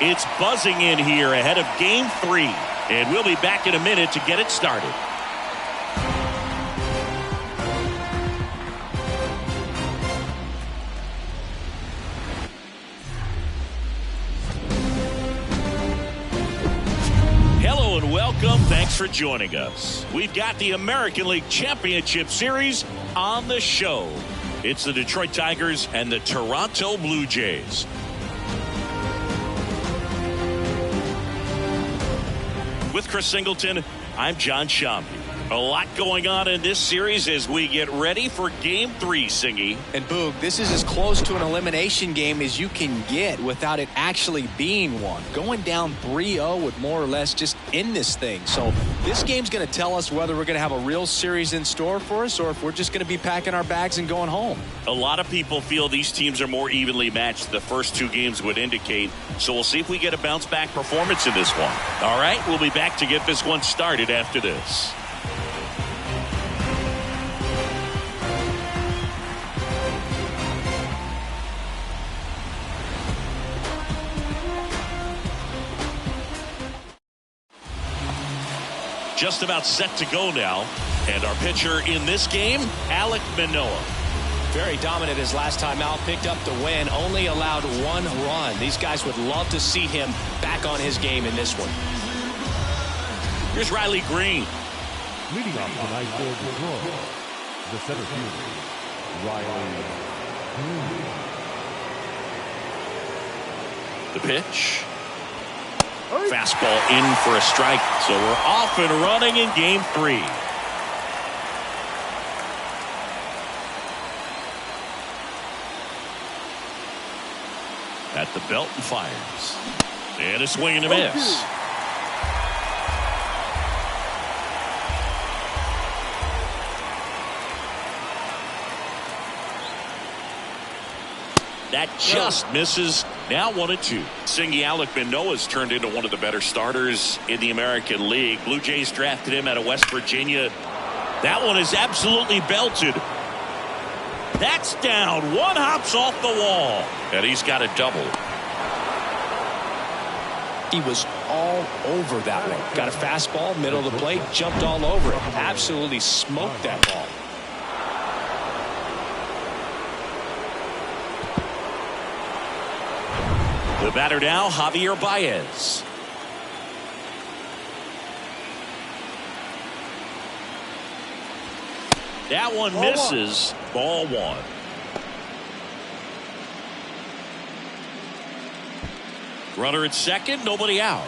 It's buzzing in here ahead of Game 3. And we'll be back in a minute to get it started. Hello and welcome. Thanks for joining us. We've got the American League Championship Series on the show. It's the Detroit Tigers and the Toronto Blue Jays. With Chris Singleton, I'm John Shampi. A lot going on in this series as we get ready for Game 3, Singy. And Boog, this is as close to an elimination game as you can get without it actually being one. Going down 3-0 would more or less just end this thing. So this game's going to tell us whether we're going to have a real series in store for us or if we're just going to be packing our bags and going home. A lot of people feel these teams are more evenly matched. The first two games would indicate. So we'll see if we get a bounce-back performance in this one. All right, we'll be back to get this one started after this. Just about set to go now. And our pitcher in this game, Alek Manoah. Very dominant his last time out. Picked up the win. Only allowed one run. These guys would love to see him back on his game in this one. Here's Riley Green. Leading off tonight for Detroit, the center fielder, Riley Green. The pitch. Fastball in for a strike. So we're off and running in Game 3. At the belt and fires. And a swing and a miss. That just misses. Now 1-2. Singy, Alek Manoah's turned into one of the better starters in the American League. Blue Jays drafted him out of West Virginia. That one is absolutely belted. That's down. One hops off the wall. And he's got a double. He was all over that one. Got a fastball, middle of the plate, jumped all over it. Absolutely smoked that ball. The batter now, Javier Baez. That one misses. Ball one. Runner at second, nobody out.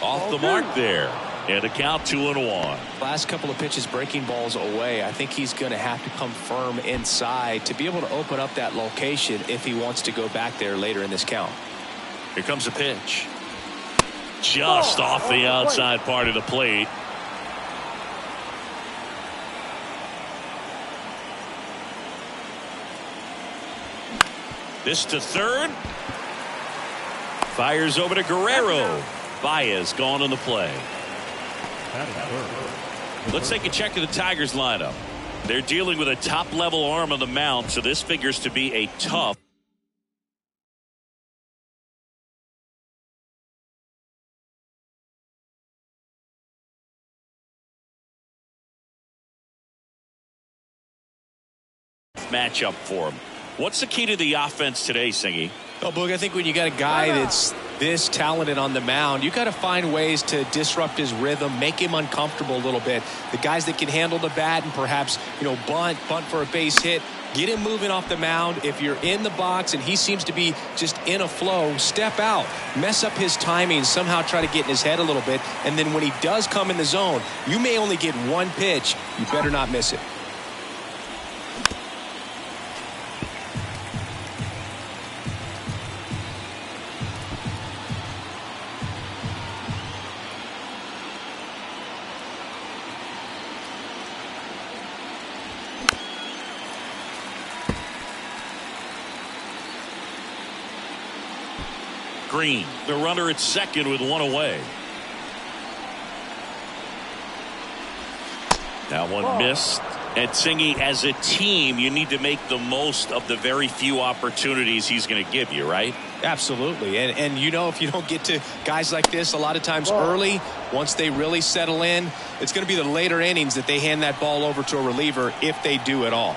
Off the mark there. And a count 2-1. Last couple of pitches breaking balls away. I think he's going to have to come firm inside to be able to open up that location if he wants to go back there later in this count. Here comes a pitch. Just off the outside part of the plate. This to third. Fires over to Guerrero. Baez gone on the play. Let's take a check of the Tigers lineup. They're dealing with a top-level arm on the mound, so this figures to be a tough matchup for him. What's the key to the offense today, Singy? Well, Boog, I think when you got a guy that's this talented on the mound, you got to find ways to disrupt his rhythm, make him uncomfortable a little bit. The guys that can handle the bat and perhaps, bunt for a base hit, get him moving off the mound. If you're in the box and he seems to be just in a flow, step out, mess up his timing, somehow try to get in his head a little bit. And then when he does come in the zone, you may only get one pitch. You better not miss it. Green. The runner at second with one away. That one missed. And Singy, as a team, you need to make the most of the very few opportunities he's going to give you, right? Absolutely. And you know, if you don't get to guys like this a lot of times early, once they really settle in, it's going to be the later innings that they hand that ball over to a reliever, if they do at all.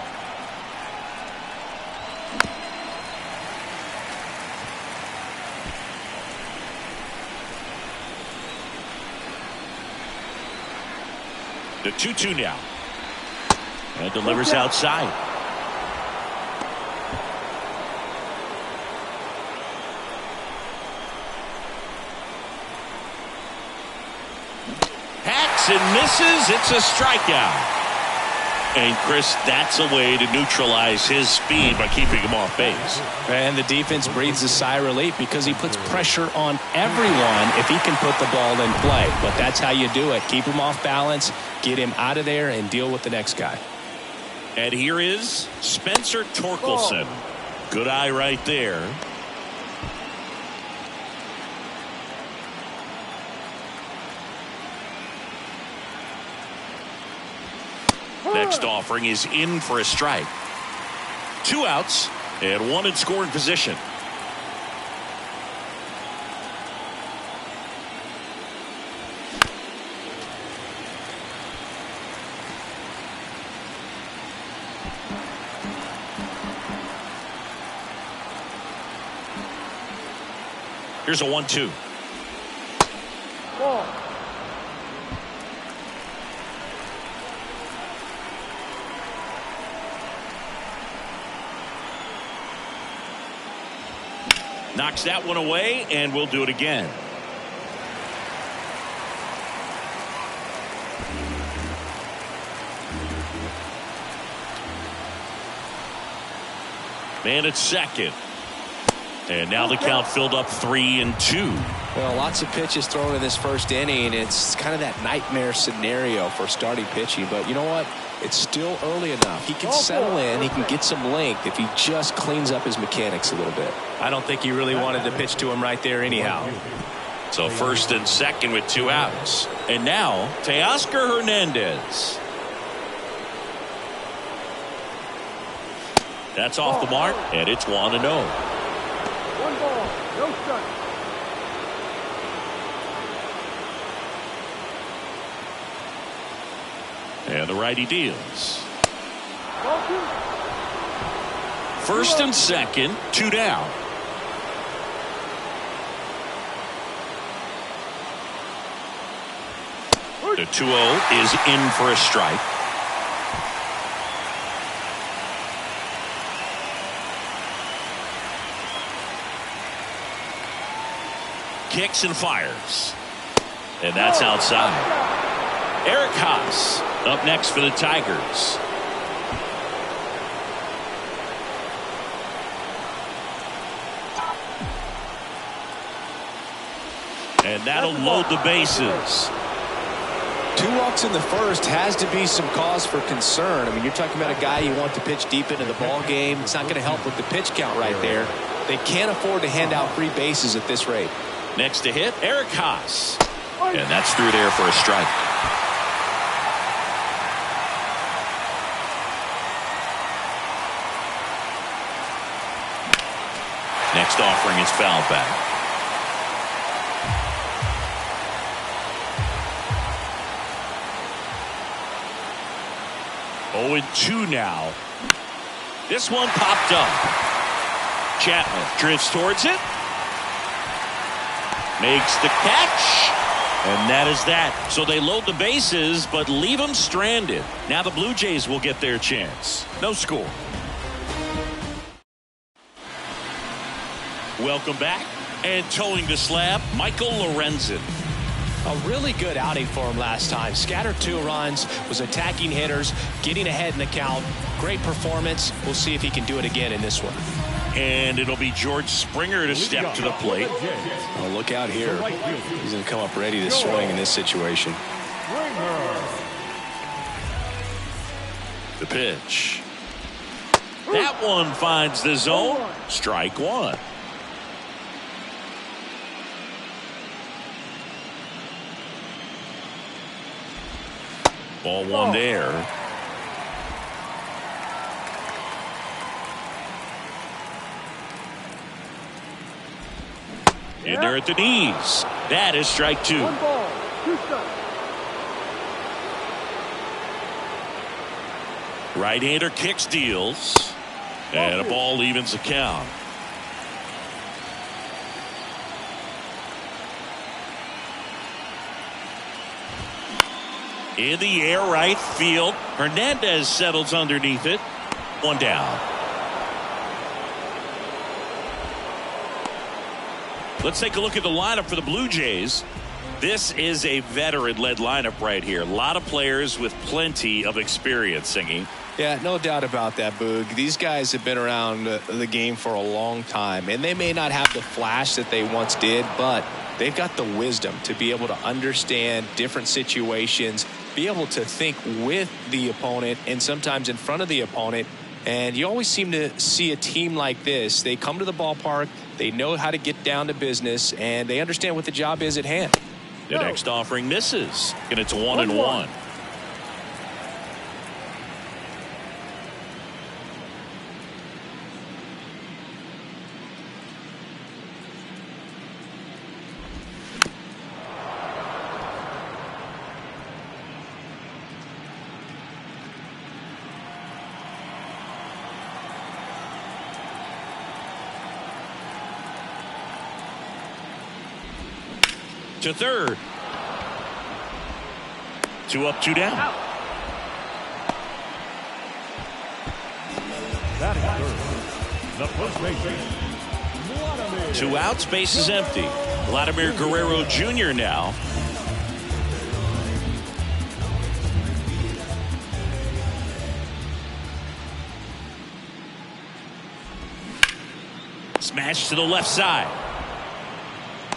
The 2-2 now. And delivers outside. Hacks and misses. It's a strikeout. And Chris, that's a way to neutralize his speed by keeping him off base. And the defense breathes a sigh of relief because he puts pressure on everyone if he can put the ball in play. But that's how you do it. Keep him off balance, get him out of there, and deal with the next guy. And here is Spencer Torkelson. Good eye right there. Next offering is in for a strike. 2 outs and 1 in scoring position. Here's a 1-2. Knocks that one away, and we'll do it again. Man at second. And now the count filled up 3-2. Well, lots of pitches thrown in this first inning. It's kind of that nightmare scenario for starting pitching. But you know what? It's still early enough. He can settle in. He can get some length if he just cleans up his mechanics a little bit. I don't think he really wanted to pitch to him right there anyhow. So first and second with 2 outs. And now Teoscar Hernandez. That's off the mark, and it's 1-0. 1 ball, no strike. And the righty deals. First and second, 2 down. The 2-0 is in for a strike. Kicks and fires. And that's outside. Eric Haas up next for the Tigers. And that'll load the bases. 2 walks in the first has to be some cause for concern. I mean, you're talking about a guy you want to pitch deep into the ball game. It's not going to help with the pitch count right there. They can't afford to hand out free bases at this rate. Next to hit, Eric Haas. And that's through there for a strike. Next offering is fouled back. Oh, and 2 now. This one popped up. Chapman drifts towards it. Makes the catch. And that is that. So they load the bases, but leave them stranded. Now the Blue Jays will get their chance. No score. Welcome back. And towing the slab, Michael Lorenzen. A really good outing for him last time. Scattered 2 runs, was attacking hitters, getting ahead in the count. Great performance. We'll see if he can do it again in this one. And it'll be George Springer to step to the plate. Oh, look out here. He's going to come up ready to swing in this situation. The pitch. That one finds the zone. Strike 1. Ball one there. In there at the knees. That is strike two. 1 ball, 2 strikes. Right-hander kicks, deals. And a ball evens the count. In the air, right field. Hernandez settles underneath it. 1 down. Let's take a look at the lineup for the Blue Jays. This is a veteran-led lineup right here. A lot of players with plenty of experience, Singy. Yeah, no doubt about that, Boog. These guys have been around the game for a long time, and they may not have the flash that they once did, but they've got the wisdom to be able to understand different situations, be able to think with the opponent and sometimes in front of the opponent. And you always seem to see a team like this. They come to the ballpark, they know how to get down to business, and they understand what the job is at hand. The next offering misses, and it's 1-1. To third. 2 up, 2 down. That is third. The first baseman, Vladimir. 2 outs, base is empty. Vladimir Guerrero Jr. now. Smash to the left side.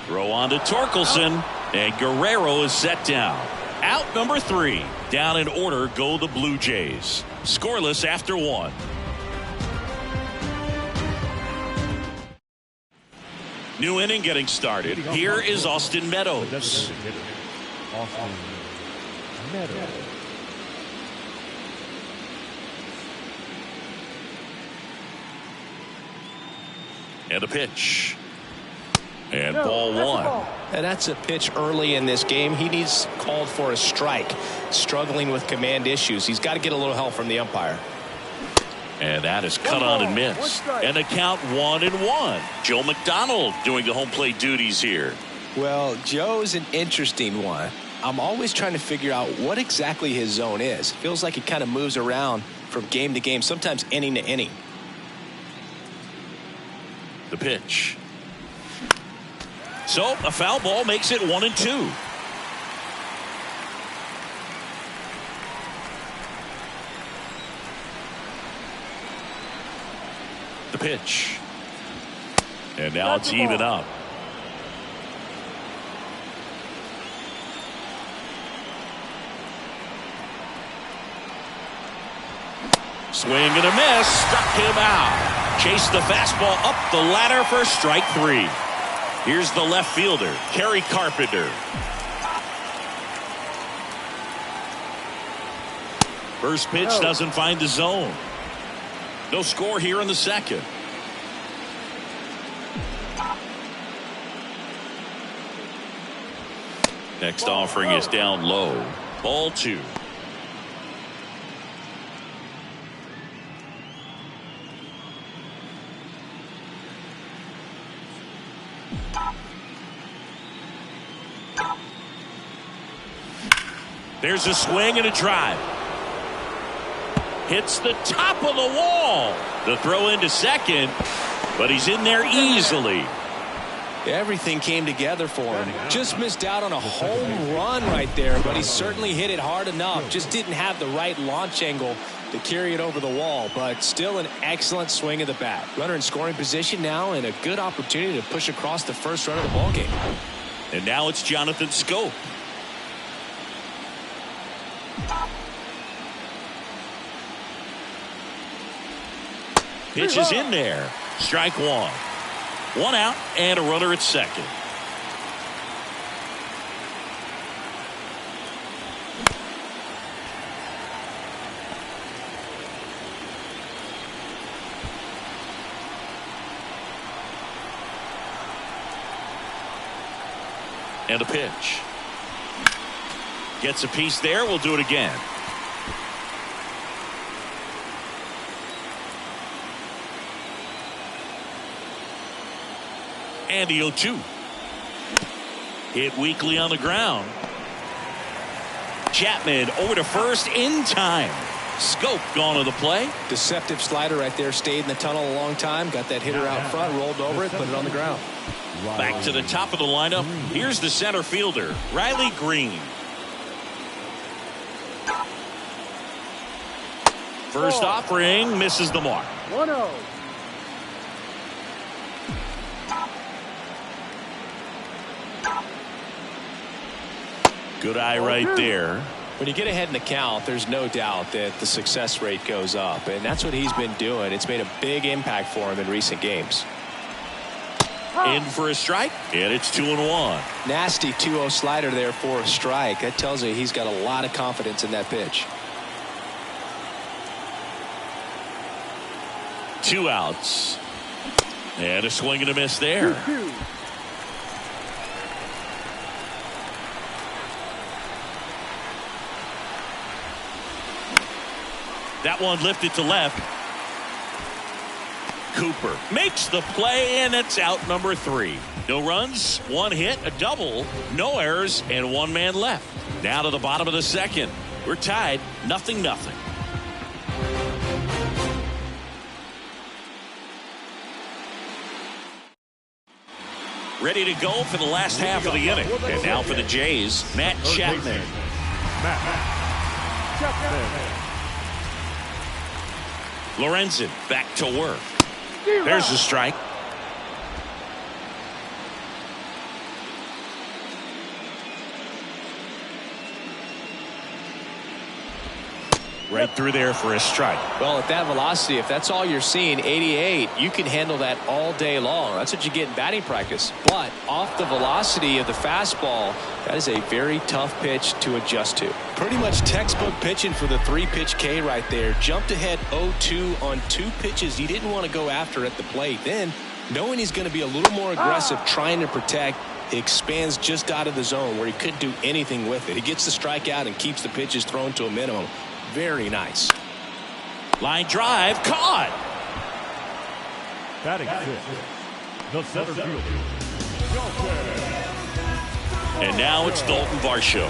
Throw on to Torkelson, and Guerrero is set down. Out number 3. Down in order go the Blue Jays. Scoreless after 1. New inning getting started. Here is Austin Meadows. Austin Meadows. And the pitch. And ball 1. And that's a pitch early in this game. He needs called for a strike. Struggling with command issues. He's got to get a little help from the umpire. And that is cut on and missed. And the count 1-1. Joe McDonald doing the home plate duties here. Well, Joe's an interesting one. I'm always trying to figure out what exactly his zone is. Feels like he kind of moves around from game to game, sometimes inning to inning. The pitch. So a foul ball makes it 1-2. The pitch. And now it's even up. Swing and a miss. Struck him out. Chased the fastball up the ladder for strike 3. Here's the left fielder, Kerry Carpenter. First pitch doesn't find the zone. No score here in the second. Next offering is down low. Ball 2. There's a swing and a drive. Hits the top of the wall. The throw into second, but he's in there easily. Everything came together for him. Just missed out on a home run right there, but he certainly hit it hard enough. Just didn't have the right launch angle to carry it over the wall, but still an excellent swing of the bat. Runner in scoring position now and a good opportunity to push across the first run of the ballgame. And now it's Jonathan Scope. Pitch is in there. Strike 1. 1 out and a runner at second. And a pitch. Gets a piece there. We'll do it again. And the 0-2. Hit weakly on the ground. Chapman over to first in time. Scope gone to the play. Deceptive slider right there. Stayed in the tunnel a long time. Got that hitter out front. Rolled over it. Put it on the ground. Back to the top of the lineup. Here's the center fielder, Riley Green. First offering misses the mark. 1-0. Good eye right there. When you get ahead in the count, there's no doubt that the success rate goes up, and that's what he's been doing. It's made a big impact for him in recent games. In for a strike, and it's 2-1. Nasty 2-0 slider there for a strike. That tells you he's got a lot of confidence in that pitch. 2 outs. And a swing and a miss there. 2-2. That one lifted to left. Cooper makes the play, and it's out number 3. No runs, 1 hit, a double, no errors, and 1 man left. Now to the bottom of the second. We're tied, 0-0. Ready to go for the last half of the inning. And now for the Jays, Matt Chapman. Matt Chapman. Lorenzen back to work. There's a strike. Right through there for a strike. Well, at that velocity, if that's all you're seeing, 88, you can handle that all day long. That's what you get in batting practice. But off the velocity of the fastball, that is a very tough pitch to adjust to. Pretty much textbook pitching for the 3-pitch K right there. Jumped ahead 0-2 on 2 pitches he didn't want to go after at the plate. Then, knowing he's going to be a little more aggressive, trying to protect, he expands just out of the zone where he couldn't do anything with it. He gets the strikeout and keeps the pitches thrown to a minimum. Very nice. Line drive, caught. Batting 6, the center fielder, Dalton. And now it's Dalton Varsho.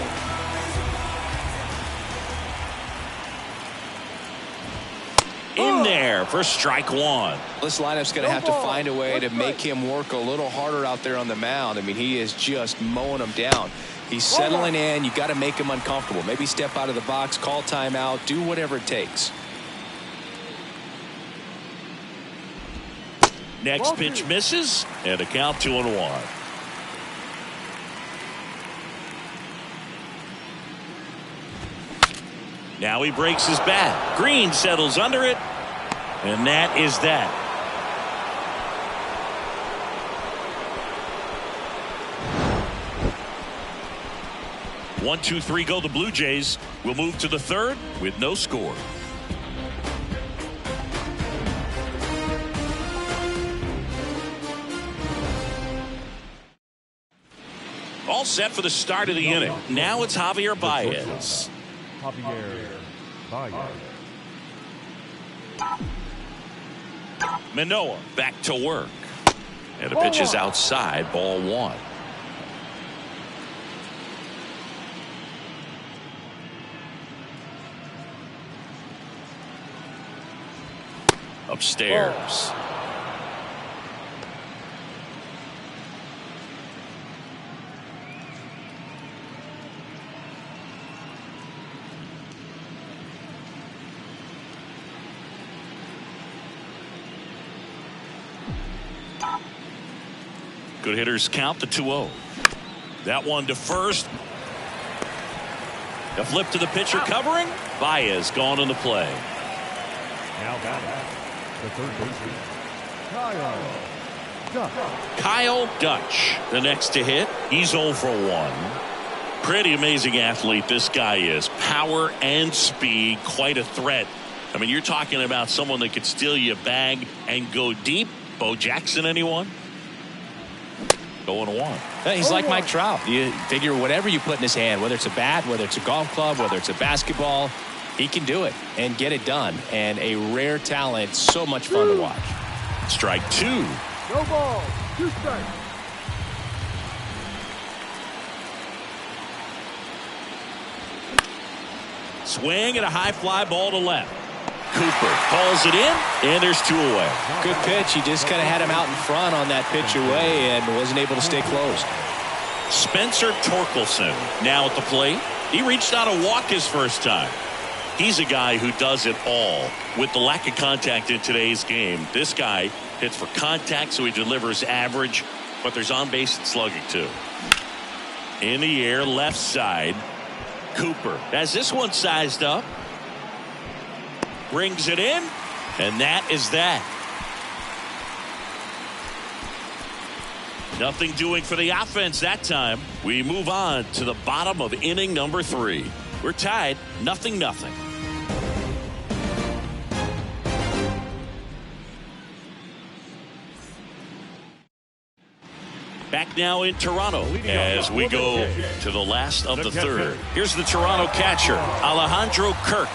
In there for strike 1. This lineup's going to have to find a way to make him work a little harder out there on the mound. I mean, he is just mowing them down. He's settling in. You got to make him uncomfortable. Maybe step out of the box, call timeout, do whatever it takes. Next pitch misses, and a count 2-1. Now he breaks his bat. Green settles under it, and that is that. One, two, three, go the Blue Jays. We'll move to the third with no score. All set for the start of the inning. Now it's Javier Baez. Javier Baez. Manoah back to work. And the pitch is outside, ball 1. Upstairs. Good hitters count the 2-0. That one to first. A flip to the pitcher covering. Baez gone in the play. Now batting, the third baseman, Kyle Dutch, the next to hit. He's 0 for 1. Pretty amazing athlete this guy is. Power and speed, quite a threat. I mean, you're talking about someone that could steal you a bag and go deep. Bo Jackson, anyone? 0-1. Yeah, he's like Mike Trout. You figure whatever you put in his hand, whether it's a bat, whether it's a golf club, whether it's a basketball, he can do it and get it done. And a rare talent, so much fun to watch. Strike 2. No ball. 2 strikes. Swing and a high fly ball to left. Cooper calls it in, and there's 2 away. Good pitch. He just kind of had him out in front on that pitch away and wasn't able to stay closed. Spencer Torkelson now at the plate. He reached out a walk his first time. He's a guy who does it all. With the lack of contact in today's game, this guy hits for contact, so he delivers average, but there's on-base and slugging too. In the air, left side. Cooper has this one sized up. Brings it in, and that is that. Nothing doing for the offense that time. We move on to the bottom of inning number 3. We're tied 0-0. Back now in Toronto as we go to the last of the 3rd. Here's the Toronto catcher, Alejandro Kirk.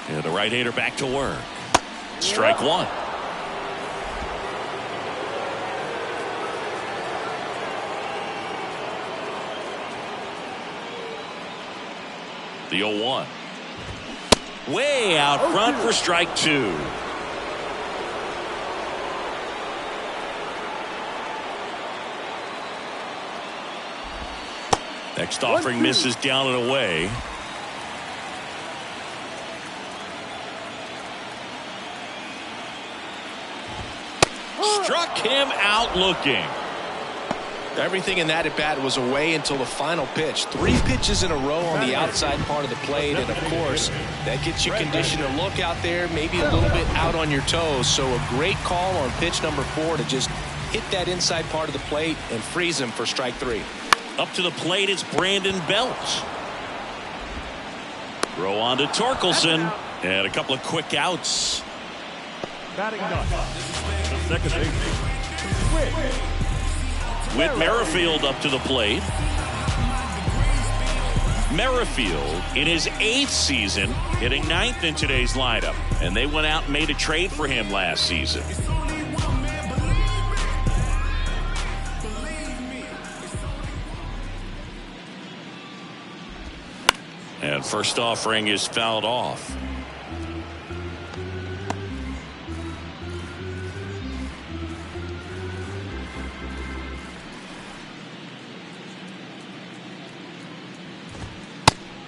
And the right-hander back to work. Strike 1. The 0-1. Way out front for strike 2. Next offering misses down and away. Struck him out looking. Everything in that at bat was away until the final pitch. 3 pitches in a row on the outside part of the plate, and of course that gets you conditioned to look out there, maybe a little bit out on your toes. So a great call on pitch number 4 to just hit that inside part of the plate and freeze him for strike 3. Up to the plate, it's Brandon Belt. Throw on to Torkelson, and a couple of quick outs. Batting done. The second baseman. With Merrifield up to the plate. Merrifield in his 8th season, hitting 9th in today's lineup, and they went out and made a trade for him last season. And first offering is fouled off.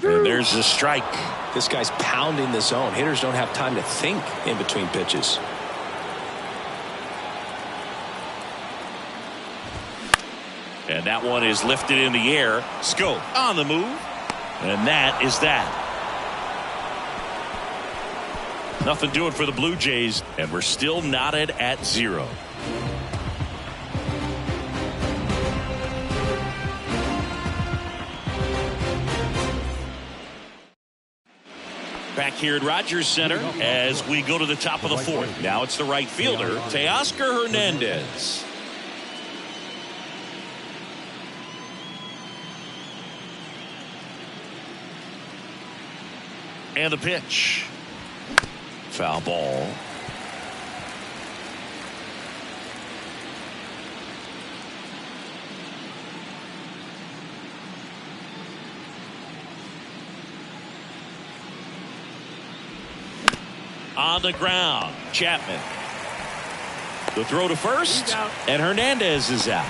And there's a strike. This guy's pounding the zone. Hitters don't have time to think in between pitches. And that one is lifted in the air. Scope on the move. And that is that. Nothing doing for the Blue Jays, and we're still knotted at 0. Back here at Rogers Center as we go to the top of the 4th. Now it's the right fielder, Teoscar Hernandez. And the pitch. Foul ball. On the ground, Chapman. The throw to first, and Hernandez is out.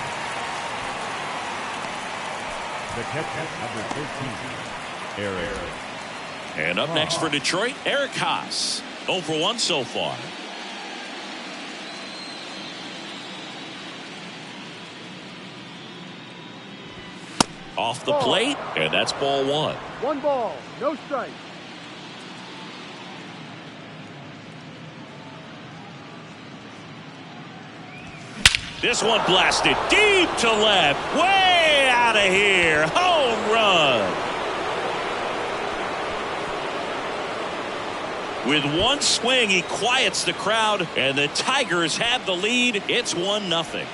The catcher, number 13, Eric. And up next for Detroit, Eric Haas. 0 for 1 so far. Off the plate, and that's ball 1. 1 ball, no strike. This one blasted deep to left, way out of here. Home run. With one swing, he quiets the crowd, and the Tigers have the lead. It's 1-0.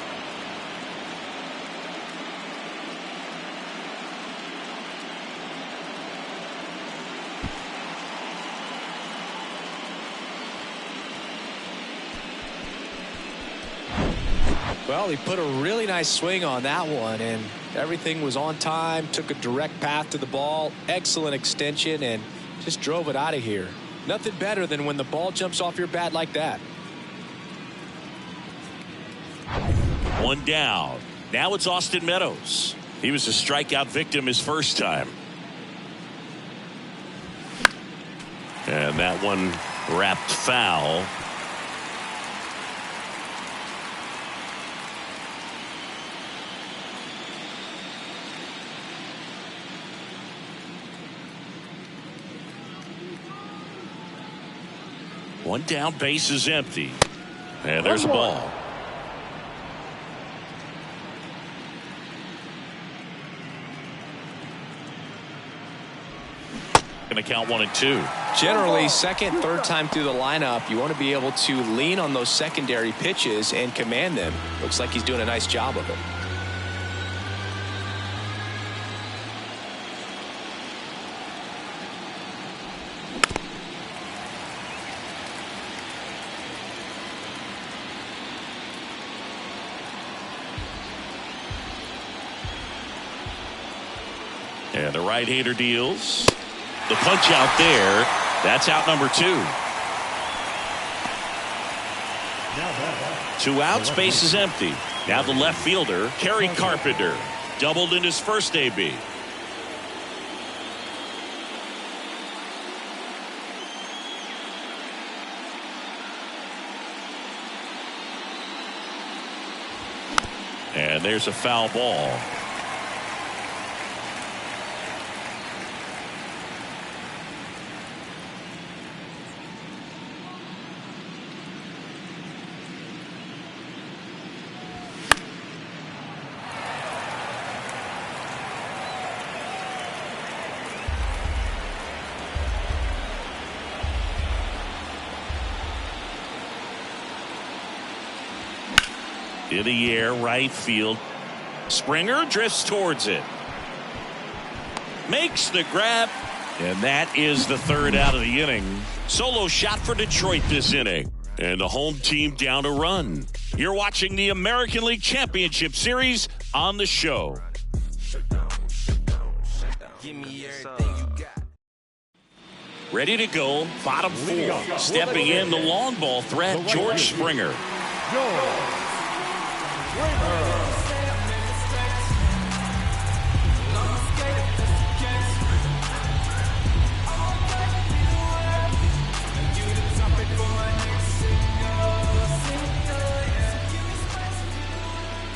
Well, he put a really nice swing on that one, and everything was on time, took a direct path to the ball, excellent extension, and just drove it out of here. Nothing better than when the ball jumps off your bat like that. One down. Now it's Austin Meadows. He was a strikeout victim his first time. And that one wrapped foul. One down, base is empty. And there's a ball. Going to count 1 and 2. Generally, second, third time through the lineup, you want to be able to lean on those secondary pitches and command them. Looks like he's doing a nice job of it. And the right-hander deals. The punch out there. That's out number 2. 2 outs, base is empty. Now the left fielder, Kerry Carpenter, doubled in his first AB. And there's a foul ball. In the air, right field. Springer drifts towards it. Makes the grab. And that is the third out of the inning. Solo shot for Detroit this inning. And the home team down a run. You're watching the American League Championship Series on the show. Ready to go. Bottom 4. Stepping in the long ball threat, George Springer.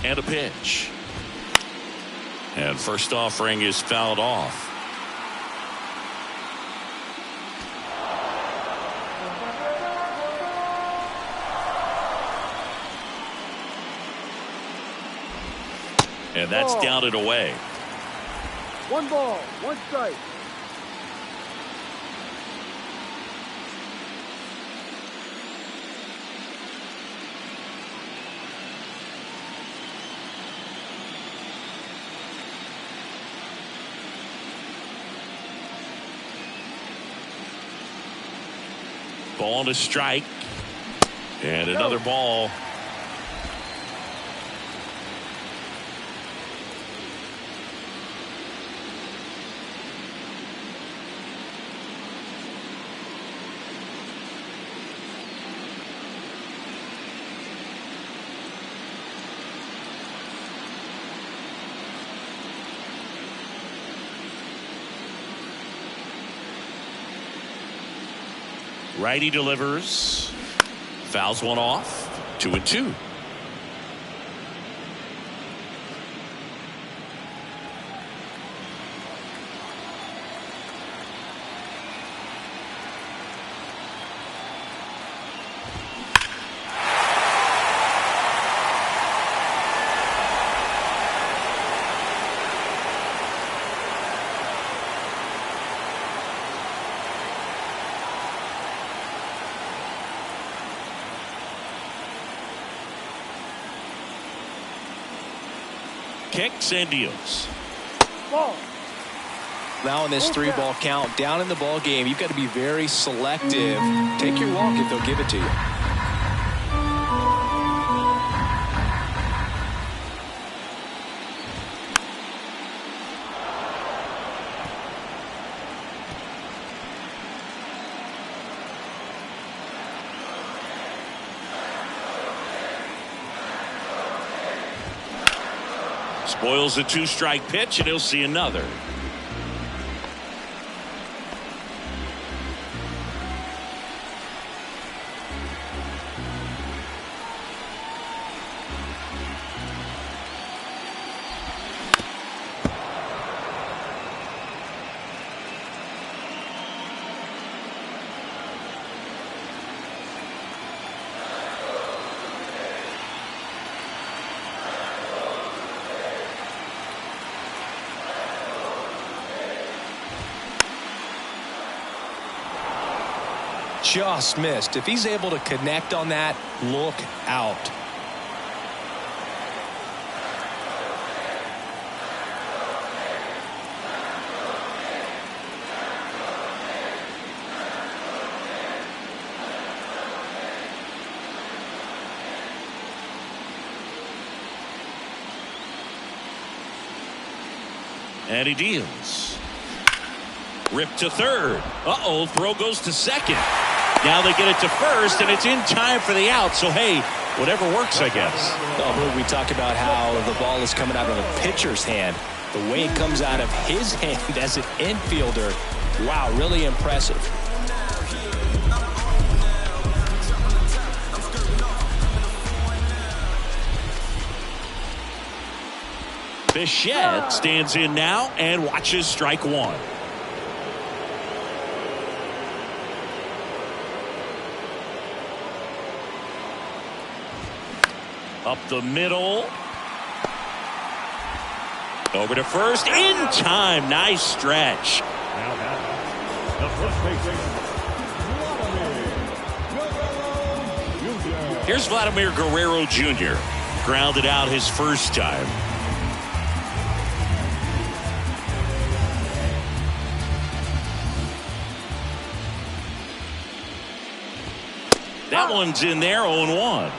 And a pitch. And first offering is fouled off. And that's down and away. 1 ball, 1 strike. Ball to strike. And another ball. Righty delivers. Fouls one off. 2-2. kicks and deals. Ball. Now in this 3-ball count, down in the ball game, you've got to be very selective. Take your walk if they'll give it to you. Spoils a 2-strike pitch, and he'll see another. Just missed. If he's able to connect on that, look out. And he deals. Ripped to third. Uh-oh, throw goes to second. Now they get it to first, and it's in time for the out. So, hey, whatever works, I guess. Oh, we talk about how the ball is coming out of a pitcher's hand. The way it comes out of his hand as an infielder, wow, really impressive. Bichette stands in now and watches strike one. Up the middle. Over to first. In time. Nice stretch. Now batting, the first baseman, Here's Vladimir Guerrero Jr. Grounded out his first time. That one's in there, 0-1.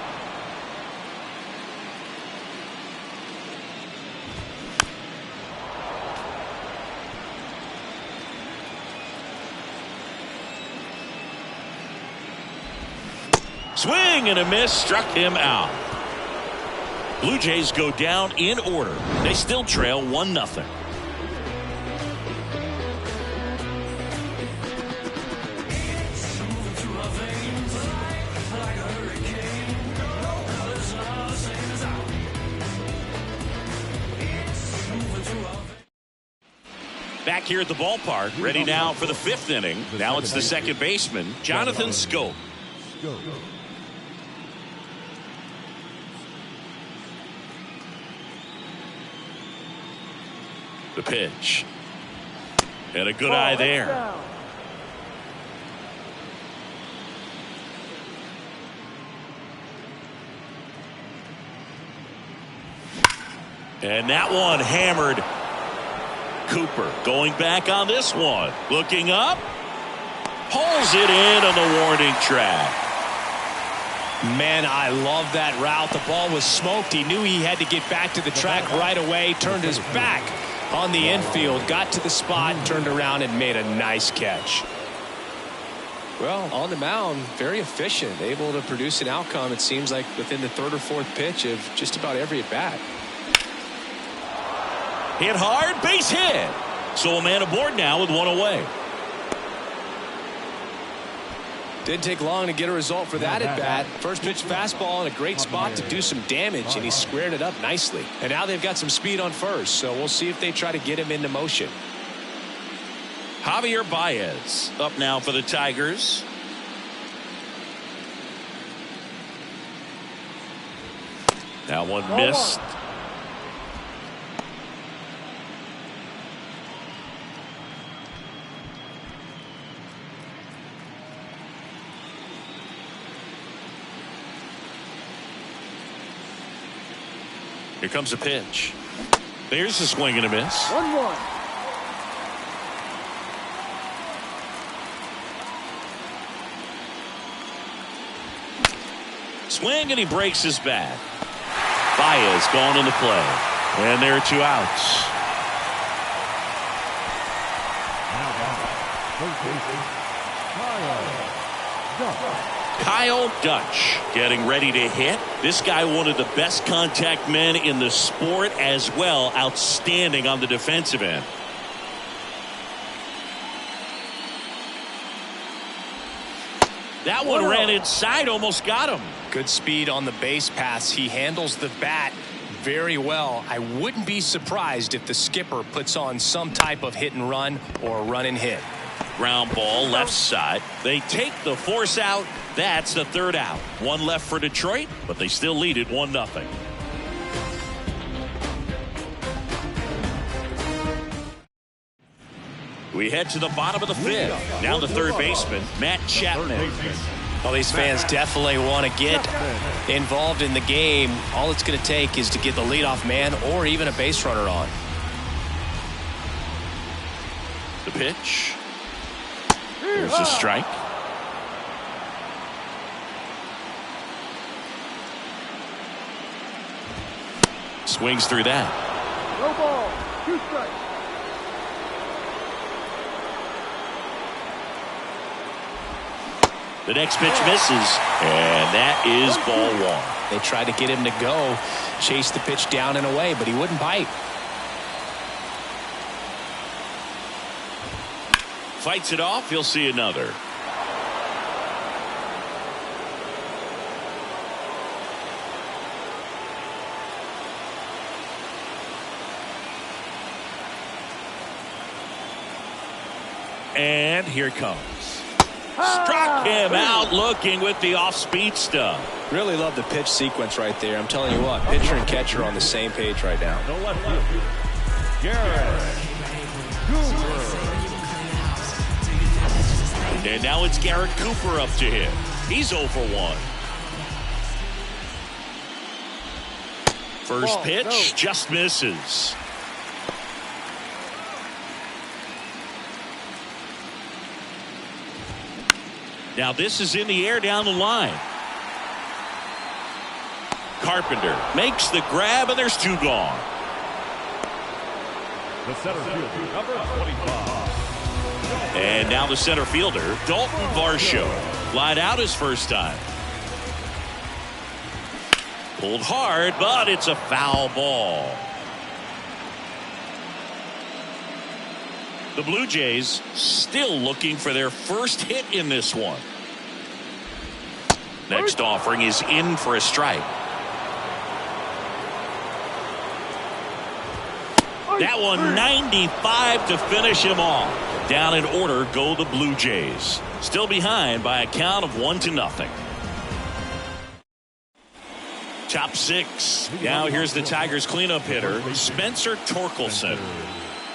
Swing and a miss, struck him out. Blue Jays go down in order. They still trail 1-0. Back here at the ballpark, ready now for the 5th inning. Now it's the second baseman, Jonathan Schoop. The pitch. And a good eye there. And that one hammered. Cooper going back on this one. Looking up. Pulls it in on the warning track. Man, I love that route. The ball was smoked. He knew he had to get back to the track right away. Turned his back on the infield. Got to the spot, turned around, and made a nice catch. Well, on the mound, very efficient. Able to produce an outcome, it seems like, within the 3rd or 4th pitch of just about every at-bat. Hit hard, base hit. So a man aboard now with one away. Didn't take long to get a result for that at bat. First pitch fastball in a great spot to do some damage, and he squared it up nicely. And now they've got some speed on first, so we'll see if they try to get him into motion. Javier Baez up now for the Tigers. That one missed. Here comes a pitch. There's a swing and a miss. 1-1. Swing, and he breaks his bat. Baez gone in the play. And there are 2 outs. Kyle Dutch getting ready to hit. This guy, one of the best contact men in the sport as well. Outstanding on the defensive end. That one ran inside, almost got him. Good speed on the base pass. He handles the bat very well. I wouldn't be surprised if the skipper puts on some type of hit and run or run and hit. Ground ball left side. They take the force out. That's the 3rd out. 1 left for Detroit, but they still lead it 1-0. We head to the bottom of the 5th. Now the 3rd baseman, Matt Chapman. Well, these fans definitely want to get involved in the game. All it's going to take is to get the leadoff man or even a base runner on. The pitch. There's a strike. Swings through that. No ball. 2 strikes. The next pitch misses, and that is ball 1. They tried to get him to go, chase the pitch down and away, but he wouldn't bite. Fights it off. He'll see another. And here it comes. Struck him out looking with the off-speed stuff. Really love the pitch sequence right there. I'm telling you what, pitcher and catcher are on the same page right now. The left fielder, Garrett Cooper. And now it's Garrett Cooper up to hit. He's 0 for 1. First pitch just misses. Now this is in the air down the line. Carpenter makes the grab, and there's 2 gone. The center fielder, number 25. And now the center fielder, Dalton Varsho. Lied out his first time. Pulled hard, but it's a foul ball. The Blue Jays still looking for their first hit in this one. Next offering is in for a strike. That one 95 to finish him off. Down in order go the Blue Jays. Still behind by a count of 1-0. Top 6. Now here's the Tigers cleanup hitter, Spencer Torkelson.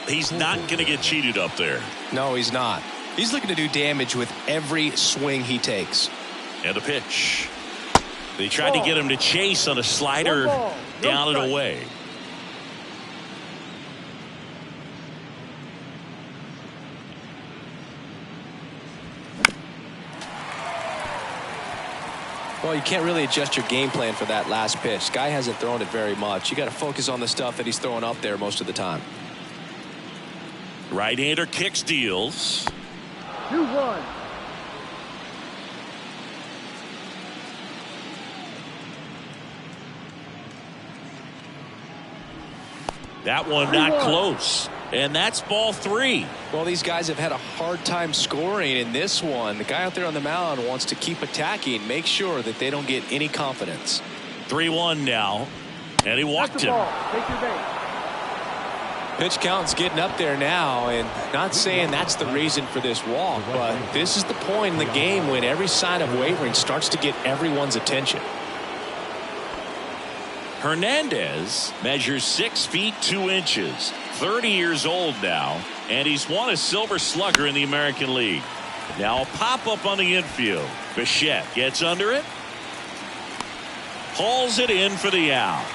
He's not going to get cheated up there. No, he's not. He's looking to do damage with every swing he takes. And the pitch. They tried to get him to chase on a slider down and away. Well, you can't really adjust your game plan for that last pitch. Guy hasn't thrown it very much. You got to focus on the stuff that he's throwing up there most of the time. Right-hander kick steals. 2-1. That one not close. And that's ball 3. Well, these guys have had a hard time scoring in this one. The guy out there on the mound wants to keep attacking, make sure that they don't get any confidence. 3-1 now. And he walked him. Take your base. Pitch count's getting up there now, and not saying that's the reason for this walk, but this is the point in the game when every sign of wavering starts to get everyone's attention. Hernandez measures 6 feet 2 inches, 30 years old now, and he's won a Silver Slugger in the American League. Now a pop-up on the infield. Bichette gets under it, hauls it in for the out.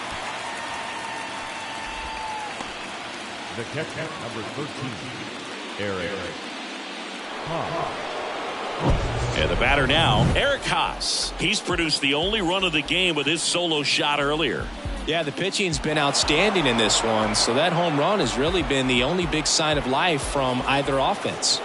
The catcher, number 13, Eric. And the batter now, Eric Haas. He's produced the only run of the game with his solo shot earlier. Yeah, the pitching's been outstanding in this one, so that home run has really been the only big sign of life from either offense.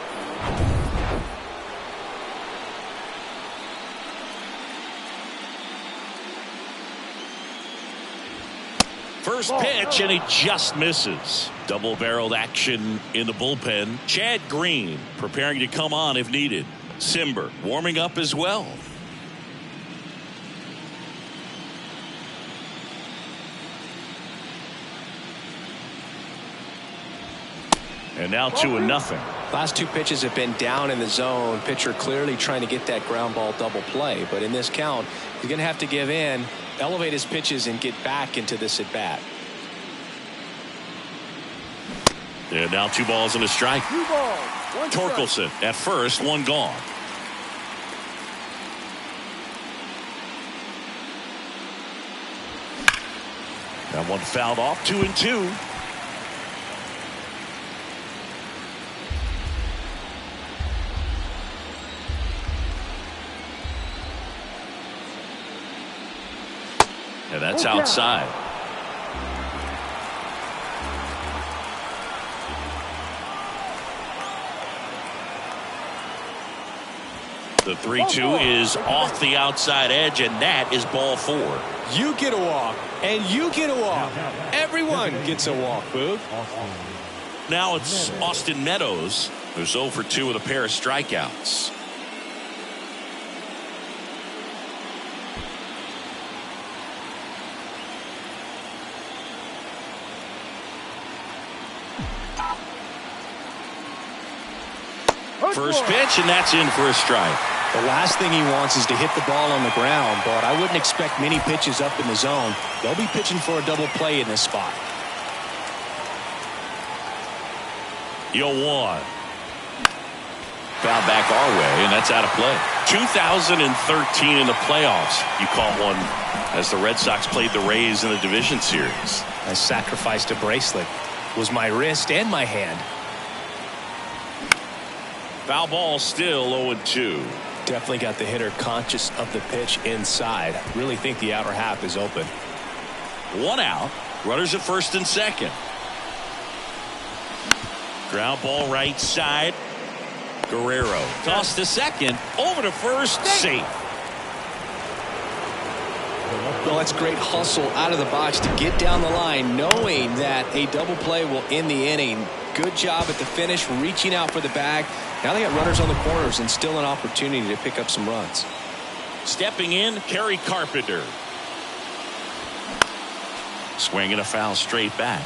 First pitch, and he just misses. Double-barreled action in the bullpen. Chad Green preparing to come on if needed. Simber warming up as well. And now 2-0. Last two pitches have been down in the zone. Pitcher clearly trying to get that ground ball double play. But in this count, he's going to have to give in, elevate his pitches, and get back into this at bat. And now 2 balls and a strike. 2 balls, 1 strike. Torkelson at first, 1 gone. That one fouled off, 2-2. And that's outside. The 3-2 is off the outside edge, and that is ball 4. You get a walk, and you get a walk. Everyone gets a walk, Boog. Now it's Austin Meadows, who's 0 for 2 with a pair of strikeouts. First pitch, and that's in for a strike. The last thing he wants is to hit the ball on the ground, but I wouldn't expect many pitches up in the zone. They'll be pitching for a double play in this spot. 0-1. Foul back our way, and that's out of play. 2013 in the playoffs. You caught one as the Red Sox played the Rays in the division series. I sacrificed a bracelet. It was my wrist and my hand. Foul ball, still 0-2. Definitely got the hitter conscious of the pitch inside. Really think the outer half is open. 1 out. Runners at first and second. Ground ball right side. Guerrero tossed to second. Over to first. Safe. Well, that's great hustle out of the box to get down the line, knowing that a double play will end the inning. Good job at the finish, reaching out for the bag. Now they got runners on the corners and still an opportunity to pick up some runs. Stepping in, Kerry Carpenter. Swinging a foul straight back.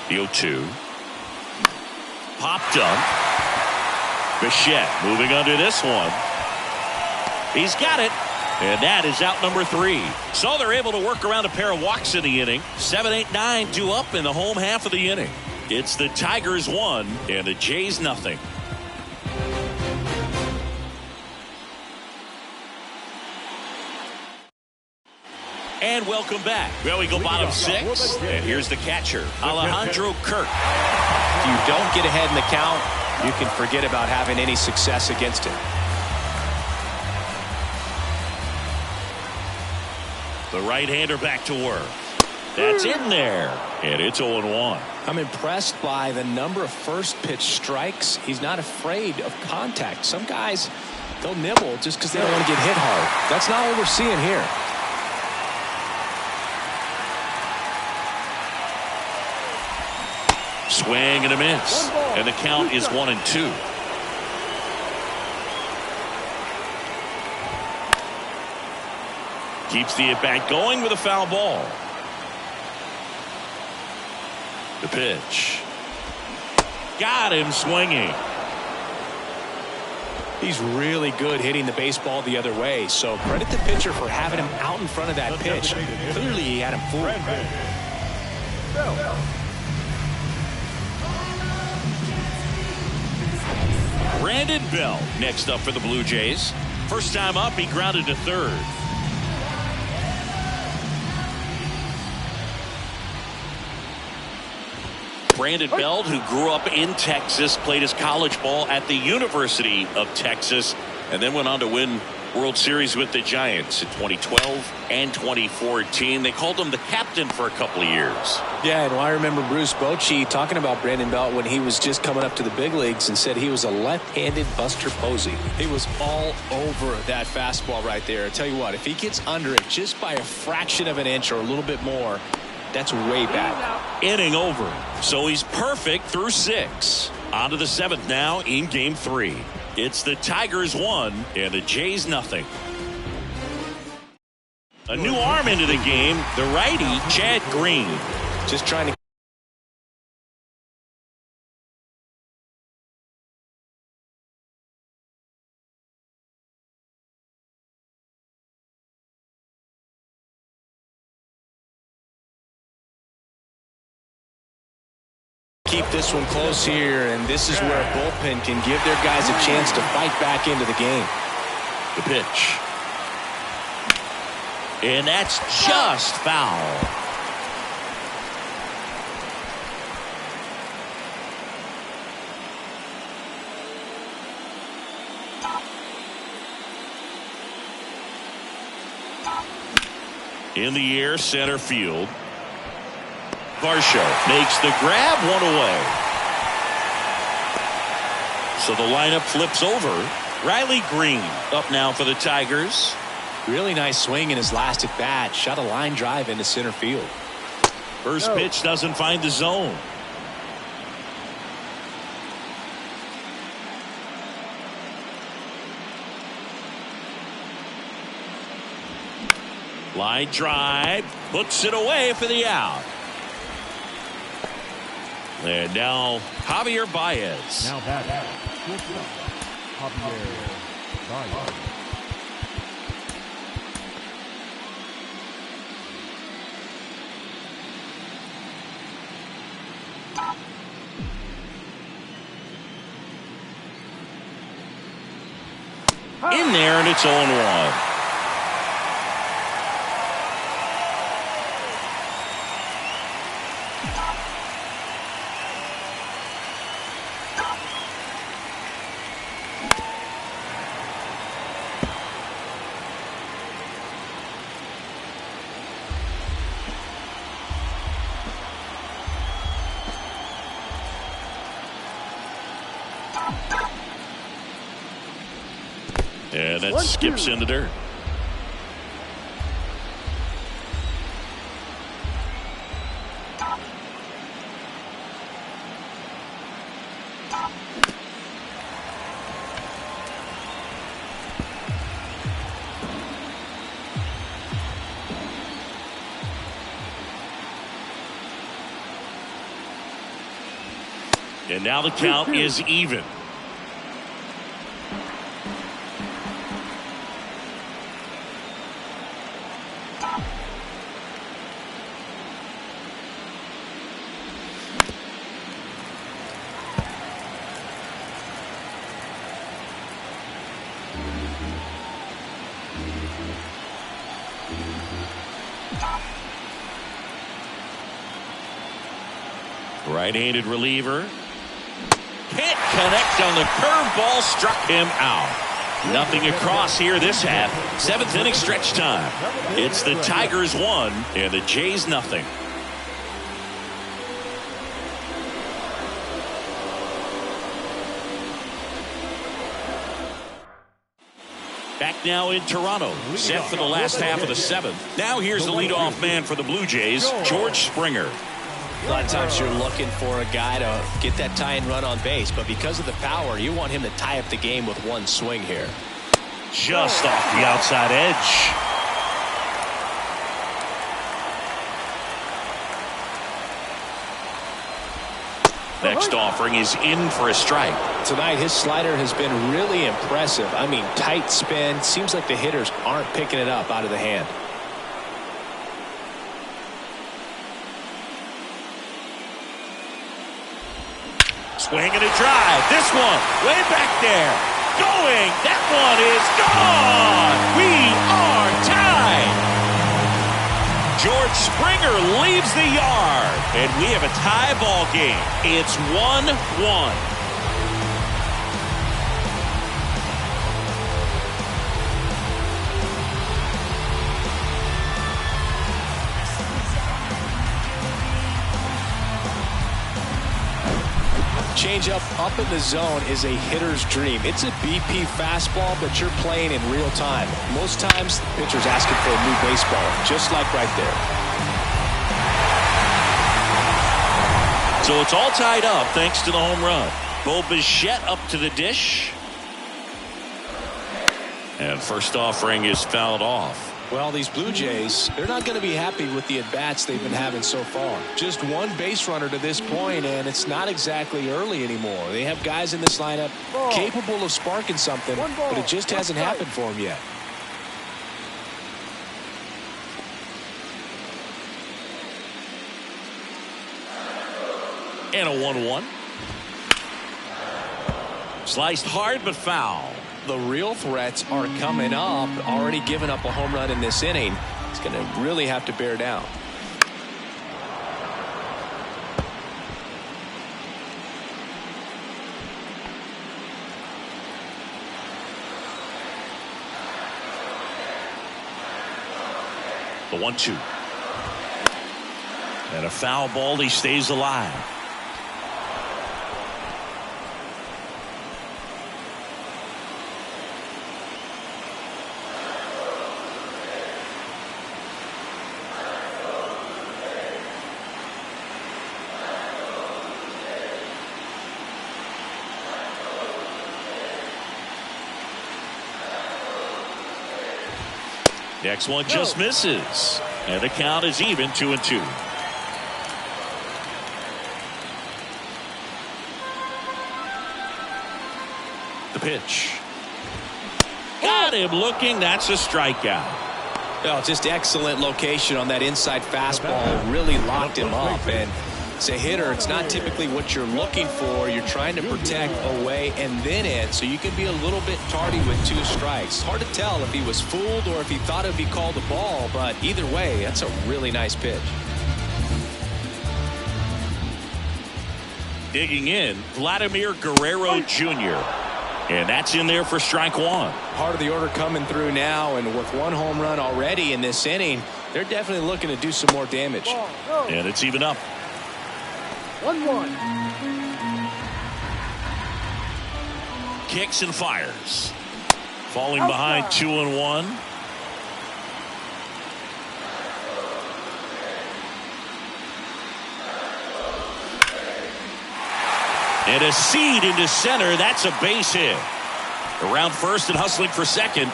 The 0-2. Popped up. Bichette moving under this one. He's got it. And that is out number 3. So they're able to work around a pair of walks in the inning. 7, 8, 9, 2 up in the home half of the inning. It's the Tigers 1 and the Jays nothing. And welcome back. Well, we go bottom 6. And here's the catcher, Alejandro Kirk. If you don't get ahead in the count, you can forget about having any success against him. The right-hander back to work. That's in there. And it's 0-1. I'm impressed by the number of first pitch strikes. He's not afraid of contact. Some guys, they'll nibble just because they don't want to get hit hard. That's not what we're seeing here. Swing and a miss. And the count is 1-2. Keeps the at-bat going with a foul ball. The pitch. Got him swinging. He's really good hitting the baseball the other way. So credit the pitcher for having him out in front of that pitch. Clearly he had him fooled. Brandon Bell next up for the Blue Jays. First time up, he grounded to third. Brandon Bell, who grew up in Texas, played his college ball at the University of Texas, and then went on to win World Series with the Giants in 2012 and 2014. They called him the captain for a couple of years. Yeah, and I remember Bruce Bochy talking about Brandon Bell when he was just coming up to the big leagues and said he was a left-handed Buster Posey. He was all over that fastball right there. I tell you what, if he gets under it just by a fraction of an inch or a little bit more, that's way back. Inning over. So he's perfect through 6. On to the 7th now in Game 3. It's the Tigers 1 and the Jays nothing. A new arm into the game, the righty, Chad Green. Just trying to keep this one close here, and this is where a bullpen can give their guys a chance to fight back into the game. The pitch. And that's just foul. In the air, center field. Varsho makes the grab, one away. So the lineup flips over. Riley Green up now for the Tigers. Really nice swing in his last at bat. Shot a line drive into center field. First pitch doesn't find the zone. Line drive, puts it away for the out. And now Javier Baez. Now batting, Javier Baez. In there, and it's 0-1. And that skips in the dirt. And now the count is even. Right-handed reliever. Can't connect on the curveball. Struck him out. Nothing across here this half. 7th inning stretch time. It's the Tigers 1 and the Jays nothing. Back now in Toronto, set for the last half of the 7th. Now here's the leadoff man for the Blue Jays, George Springer. A lot of times you're looking for a guy to get that tie-in run on base, but because of the power, you want him to tie up the game with one swing here. Just off the outside edge. Next offering is in for a strike. Tonight, his slider has been really impressive. I mean, tight spin. Seems like the hitters aren't picking it up out of the hand. Swing and a drive. This one way back there. Going. That one is gone. We are tied. George Springer leaves the yard, and we have a tie ball game. It's 1-1. Changeup up in the zone is a hitter's dream. It's a BP fastball, but you're playing in real time. Most times, the pitcher's asking for a new baseball, just like right there. So it's all tied up thanks to the home run. Bo Bichette up to the dish. And first offering is fouled off. Well, these Blue Jays, they're not going to be happy with the at-bats they've been having so far. Just one base runner to this point, and it's not exactly early anymore. They have guys in this lineup capable of sparking something, but it just hasn't happened for them yet. And a 1-1. Sliced hard but foul. The real threats are coming up. Already giving up a home run in this inning. It's going to really have to bear down. The 1-2. And a foul ball. He stays alive. Next one just misses. And the count is even 2-2. The pitch. Got him looking. That's a strikeout. Well, just excellent location on that inside fastball. Really locked him up. And as a hitter, it's not typically what you're looking for. You're trying to protect away and then in, so you can be a little bit tardy with 2 strikes. Hard to tell if he was fooled or if he thought it would be called a ball, but either way, that's a really nice pitch. Digging in, Vladimir Guerrero Jr. And that's in there for strike 1. Part of the order coming through now, and with 1 home run already in this inning, they're definitely looking to do some more damage. And it's even up. 1-1. Kicks and fires. Falling behind 2-1. And a seed into center. That's a base hit. Around first and hustling for second.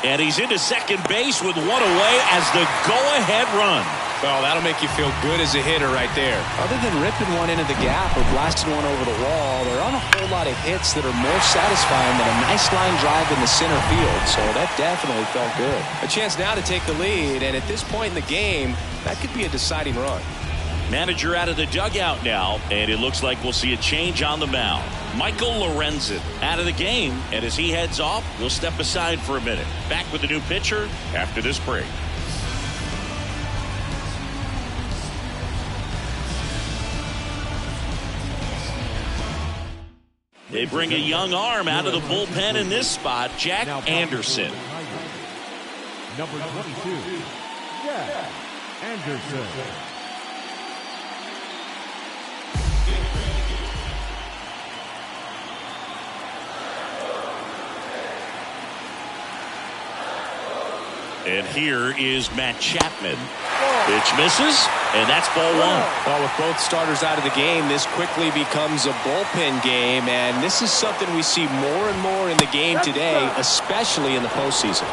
And he's into second base with 1 away as the go-ahead run. Well, that'll make you feel good as a hitter right there. Other than ripping one into the gap or blasting one over the wall, there aren't a whole lot of hits that are more satisfying than a nice line drive in the center field. So that definitely felt good. A chance now to take the lead, and at this point in the game, that could be a deciding run. Manager out of the dugout now, and it looks like we'll see a change on the mound. Michael Lorenzen out of the game, and as he heads off, we'll step aside for a minute. Back with the new pitcher after this break. They bring a young arm out of the bullpen in this spot, Jack Anderson. Number 22, Jack Anderson. And here is Matt Chapman. Pitch misses, and that's ball 1. Well, with both starters out of the game, this quickly becomes a bullpen game, and this is something we see more and more in the game today, especially in the postseason.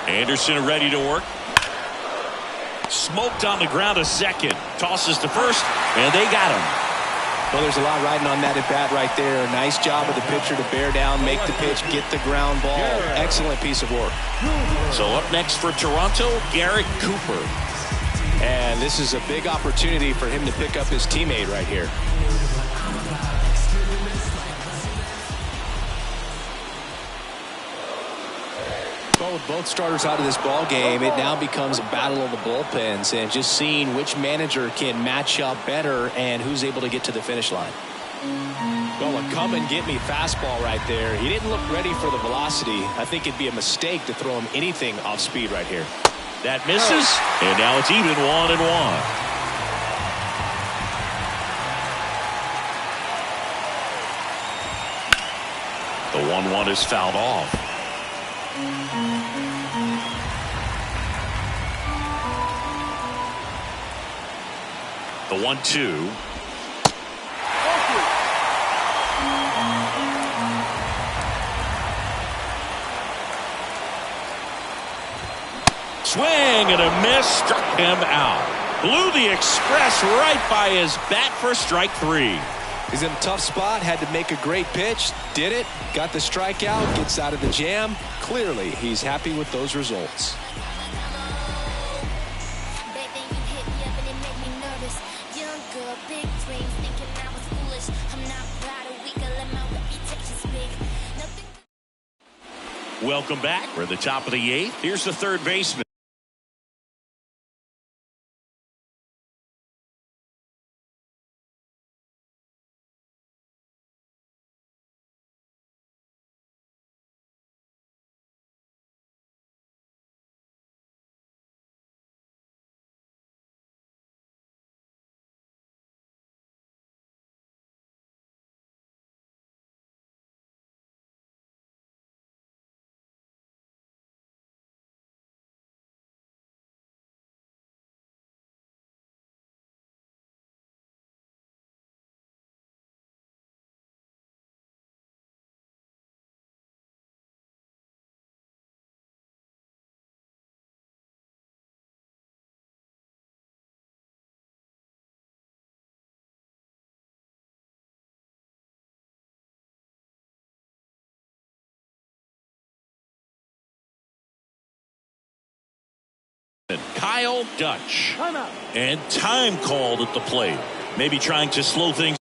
Anderson ready to work. Smoked on the ground a second. Tosses to first, and they got him. Well, there's a lot riding on that at bat right there. Nice job of the pitcher to bear down, make the pitch, get the ground ball. Excellent piece of work. So up next for Toronto, Garrett Cooper. And this is a big opportunity for him to pick up his teammate right here. Well, with both starters out of this ball game, it now becomes a battle of the bullpens and just seeing which manager can match up better and who's able to get to the finish line. Well, a come and get me fastball right there. He didn't look ready for the velocity. I think it'd be a mistake to throw him anything off speed right here. That misses, and now it's even 1-1. The 1-1 is fouled off. The 1-2. Swing and a miss, struck him out. Blew the express right by his bat for strike 3. He's in a tough spot, had to make a great pitch, did it, got the strikeout, gets out of the jam. Clearly, he's happy with those results. Welcome back. We're at the top of the 8th. Here's the third baseman. Kyle Dutch. And time called at the plate. Maybe trying to slow things.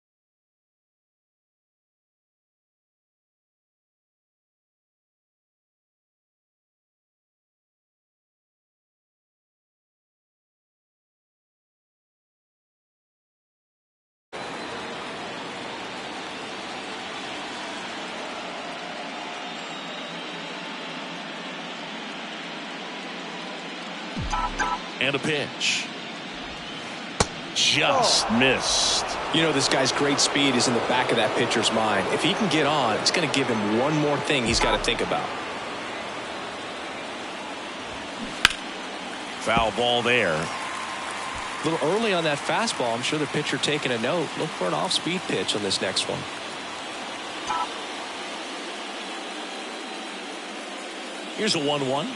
And a pitch. Just missed. You know, this guy's great speed is in the back of that pitcher's mind. If he can get on, it's going to give him one more thing he's got to think about. Foul ball there. A little early on that fastball. I'm sure the pitcher taking a note. Look for an off-speed pitch on this next one. Here's a 1-1.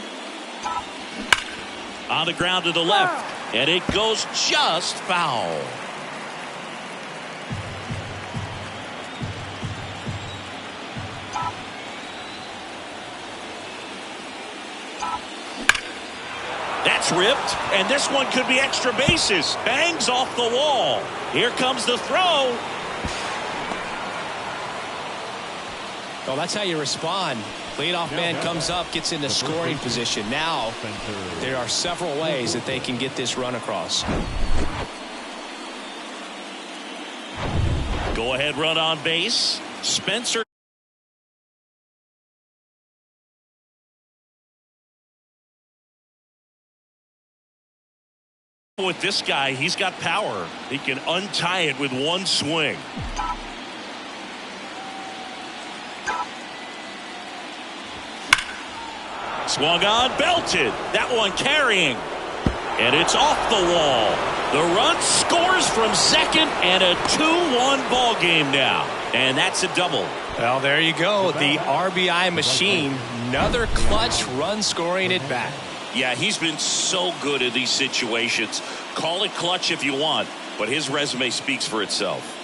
On the ground to the left, and it goes just foul. That's ripped, and this one could be extra bases. Bangs off the wall. Here comes the throw. Well, that's how you respond. Leadoff man comes up, gets into scoring position. Now, there are several ways that they can get this run across. Go ahead run on base. Spencer. With this guy, he's got power. He can untie it with one swing. Swung on, belted. That one carrying. And it's off the wall. The run scores from second, and a 2-1 ball game now. And that's a double. Well, there you go. The RBI machine. Another clutch run scoring at bat. Yeah, he's been so good in these situations. Call it clutch if you want, but his resume speaks for itself.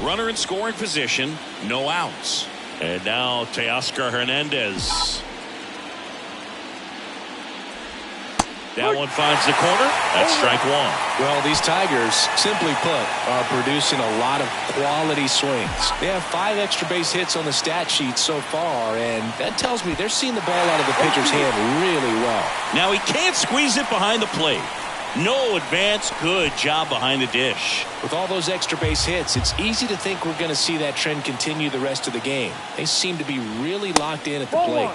Runner in scoring position, no outs. And now Teoscar Hernandez. That one finds the corner. That's strike one. Well, these Tigers, simply put, are producing a lot of quality swings. They have 5 extra base hits on the stat sheet so far, and that tells me they're seeing the ball out of the pitcher's hand really well. Now he can't squeeze it behind the plate. No advance. Good job behind the dish. With all those extra base hits, it's easy to think we're going to see that trend continue the rest of the game. They seem to be really locked in at the plate.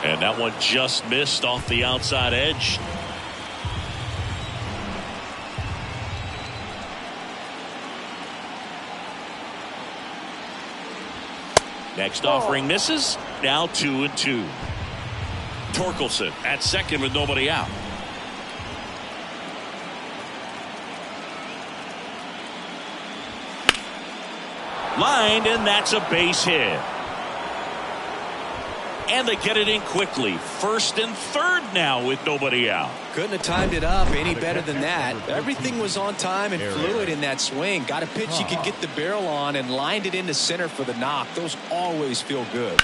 And that one just missed off the outside edge. Next offering misses. Now 2-2. Torkelson at second with nobody out. Lined, and that's a base hit. And they get it in quickly. First and third now with nobody out. Couldn't have timed it up any better than that. Everything was on time and fluid in that swing. Got a pitch you could get the barrel on and lined it into center for the knock. Those always feel good.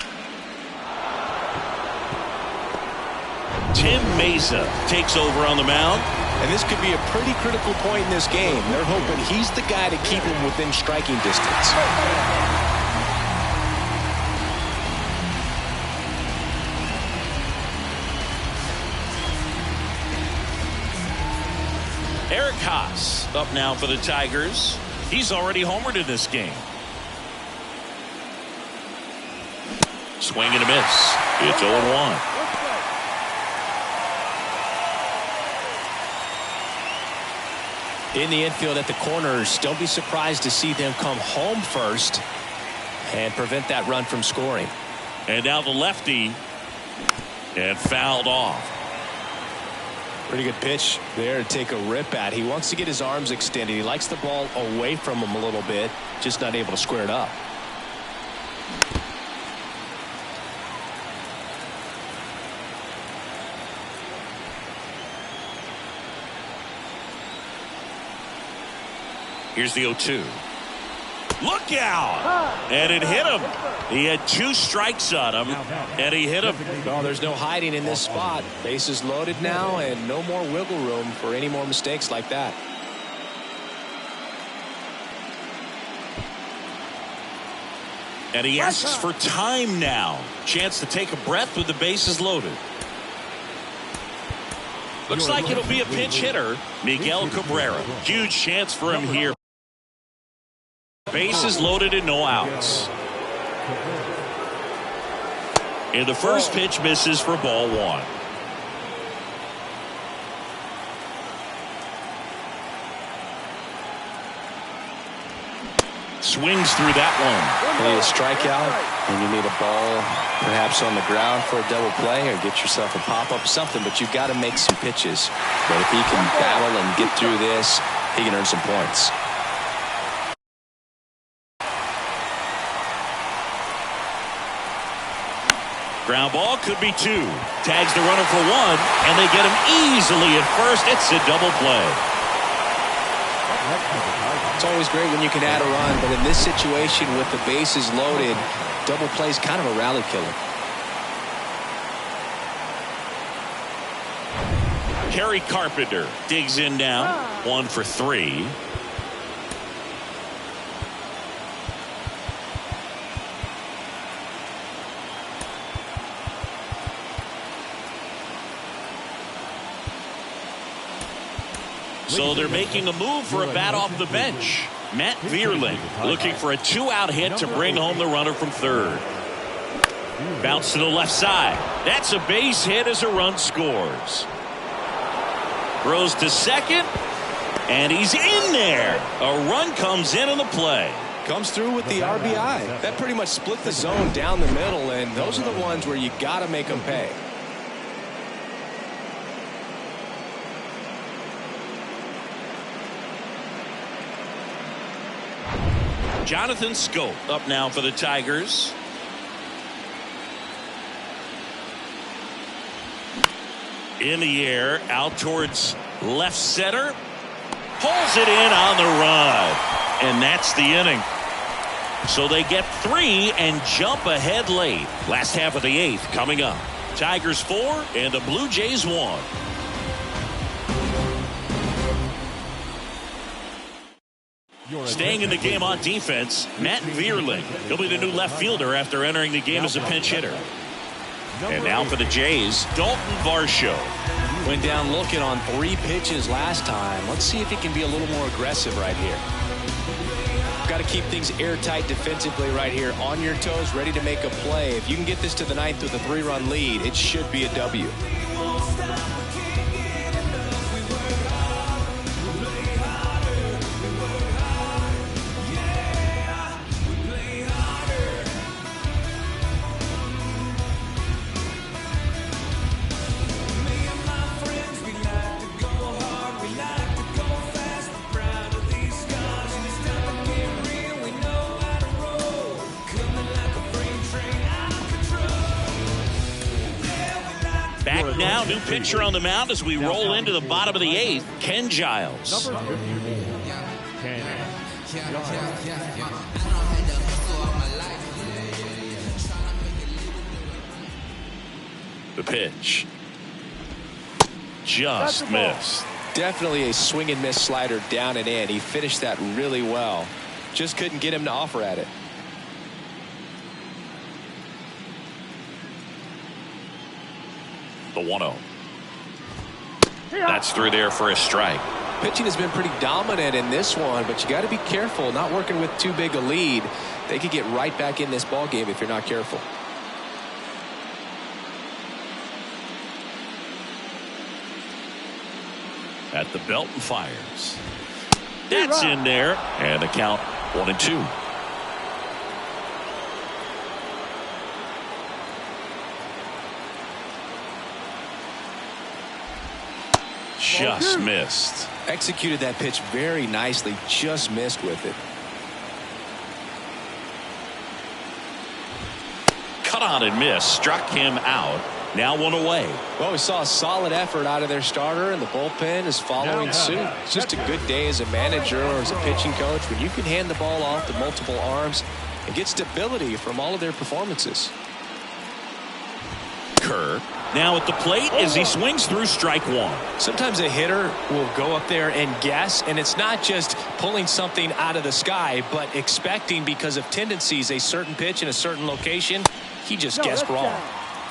Tim Mesa takes over on the mound. And this could be a pretty critical point in this game. They're hoping he's the guy to keep him within striking distance. Eric Haas up now for the Tigers. He's already homered in this game. Swing and a miss. It's 0-1. In the infield at the corners, don't be surprised to see them come home first and prevent that run from scoring. And now the lefty, and fouled off. Pretty good pitch there to take a rip at. He wants to get his arms extended. He likes the ball away from him a little bit, just not able to square it up. Here's the 0-2. Look out! And it hit him. He had 2 strikes on him, and he hit him. No, there's no hiding in this spot. Bases loaded now, and no more wiggle room for any more mistakes like that. And he asks for time now. Chance to take a breath with the bases loaded. Looks like it'll be a pinch hitter, Miguel Cabrera. Huge chance for him here. Bases loaded and no outs. And the first pitch misses for ball 1. Swings through that one. You need a strikeout, and you need a ball perhaps on the ground for a double play, or get yourself a pop-up, something, but you've got to make some pitches. But if he can battle and get through this, he can earn some points. Ground ball could be 2. Tags the runner for 1, and they get him easily at first. It's a double play. It's always great when you can add a run, but in this situation with the bases loaded, double play is kind of a rally killer. Kerry Carpenter digs in now. 1 for 3. So they're making a move for a bat off the bench. Matt Vierling looking for a 2-out hit to bring home the runner from third. Bounce to the left side. That's a base hit as a run scores. Throws to second, and he's in there. A run comes in on the play. Comes through with the RBI. That pretty much split the zone down the middle, and those are the ones where you got to make them pay. Jonathan Scope up now for the Tigers. In the air, out towards left center. Pulls it in on the run. And that's the inning. So they get 3 and jump ahead late. Last half of the 8th coming up. Tigers 4 and the Blue Jays 1. Staying in the game on defense, Matt Vierling. He'll be the new left fielder after entering the game as a pinch hitter. And now for the Jays, Dalton Varsho. Went down looking on 3 pitches last time. Let's see if he can be a little more aggressive right here. Got to keep things airtight defensively right here. On your toes, ready to make a play. If you can get this to the 9th with a 3-run lead, it should be a W. Back now, new pitcher on the mound as we roll into the bottom of the 8th, Ken Giles. Number 54, Ken Giles. The pitch. Just missed. Definitely a swing and miss slider down and in. He finished that really well. Just couldn't get him to offer at it. The 1-0. That's through there for a strike. Pitching has been pretty dominant in this one, but you got to be careful. Not working with too big a lead. They could get right back in this ball game if you're not careful. At the belt and fires. That's in there. And the count 1-2. Just missed. Executed that pitch very nicely. Just missed with it. Cut on and missed. Struck him out. Now 1 away. Well, we saw a solid effort out of their starter, and the bullpen is following suit. It's just a good day as a manager or as a pitching coach when you can hand the ball off to multiple arms and get stability from all of their performances. Kerr now at the plate as he swings through strike 1. Sometimes a hitter will go up there and guess, and it's not just pulling something out of the sky, but expecting because of tendencies a certain pitch in a certain location. He just guessed wrong.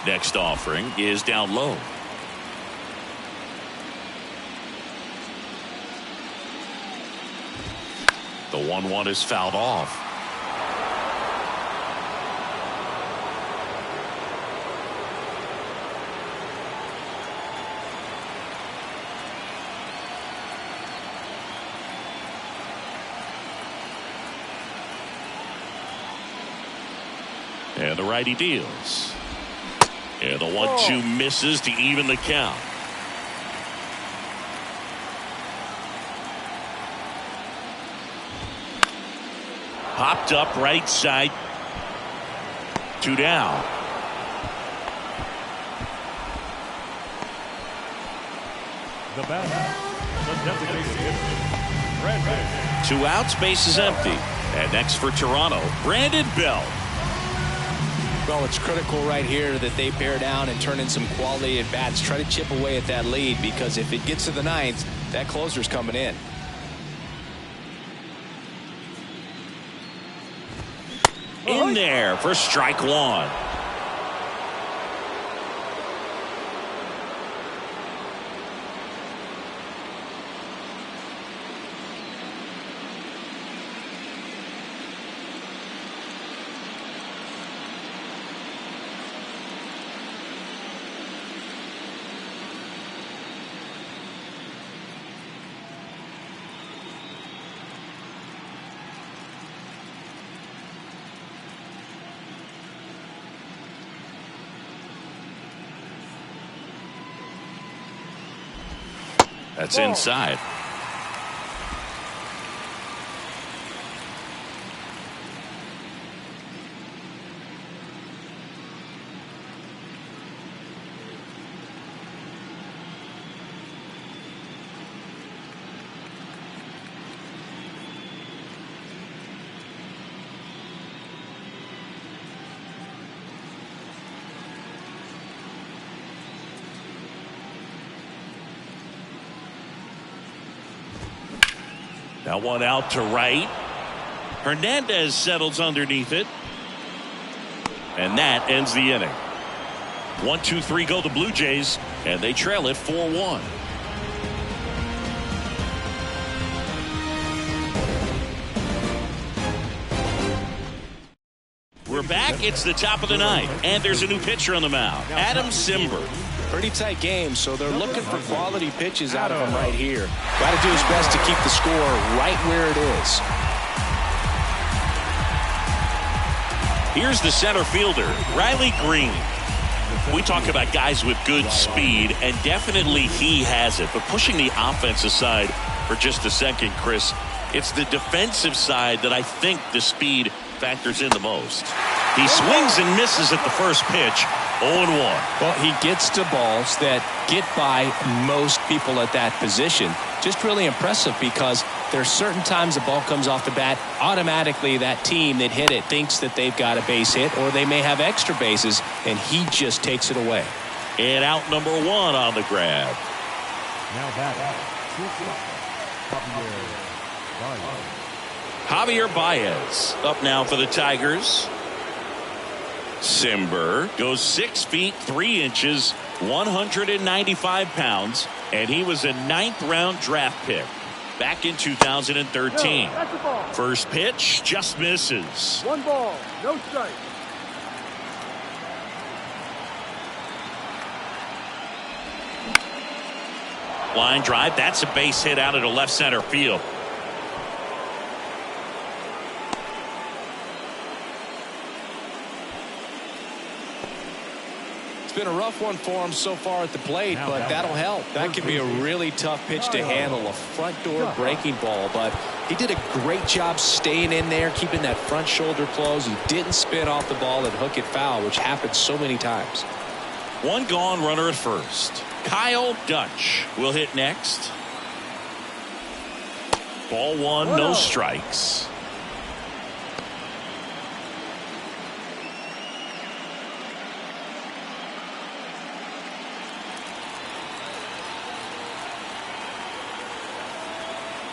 Next offering is down low. The 1-1 is fouled off. And the righty deals. And the 1-2 misses to even the count. Popped up right side. 2 down. The batter, the designated hitter, Brandon. 2 outs, base is empty. And next for Toronto, Brandon Belt. Well, it's critical right here that they bear down and turn in some quality at bats. Try to chip away at that lead, because if it gets to the 9th, that closer's coming in. In there for strike 1. That's inside. That one out to right. Hernandez settles underneath it. And that ends the inning. 1-2-3 go the Blue Jays, and they trail it 4-1. We're back. It's the top of the ninth, and there's a new pitcher on the mound, Adam Cimber. Pretty tight game, so they're looking for quality pitches out of him right here. Got to do his best to keep the score right where it is. Here's the center fielder, Riley Green. We talk about guys with good speed, and definitely he has it. But pushing the offense aside for just a second, Chris, it's the defensive side that I think the speed factors in the most. He swings and misses at the first pitch, 0-1. Well, he gets to balls that get by most people at that position. Just really impressive because there's certain times the ball comes off the bat, automatically that team that hit it thinks that they've got a base hit or they may have extra bases, and he just takes it away. And out number one on the grab. Now batting, Javier Baez up now for the Tigers. Cimber goes 6 feet 3 inches, 195 pounds, and he was a 9th-round draft pick back in 2013. First pitch just misses. 1 ball, no strike. Line drive, that's a base hit out into left center field. It's been a rough one for him so far at the plate, but that'll help. That can be a really tough pitch to handle, a front door breaking ball, but he did a great job staying in there, keeping that front shoulder closed. He didn't spin off the ball and hook it foul, which happens so many times. One gone, runner at first. Kyle Dutch will hit next. Ball one, no strikes.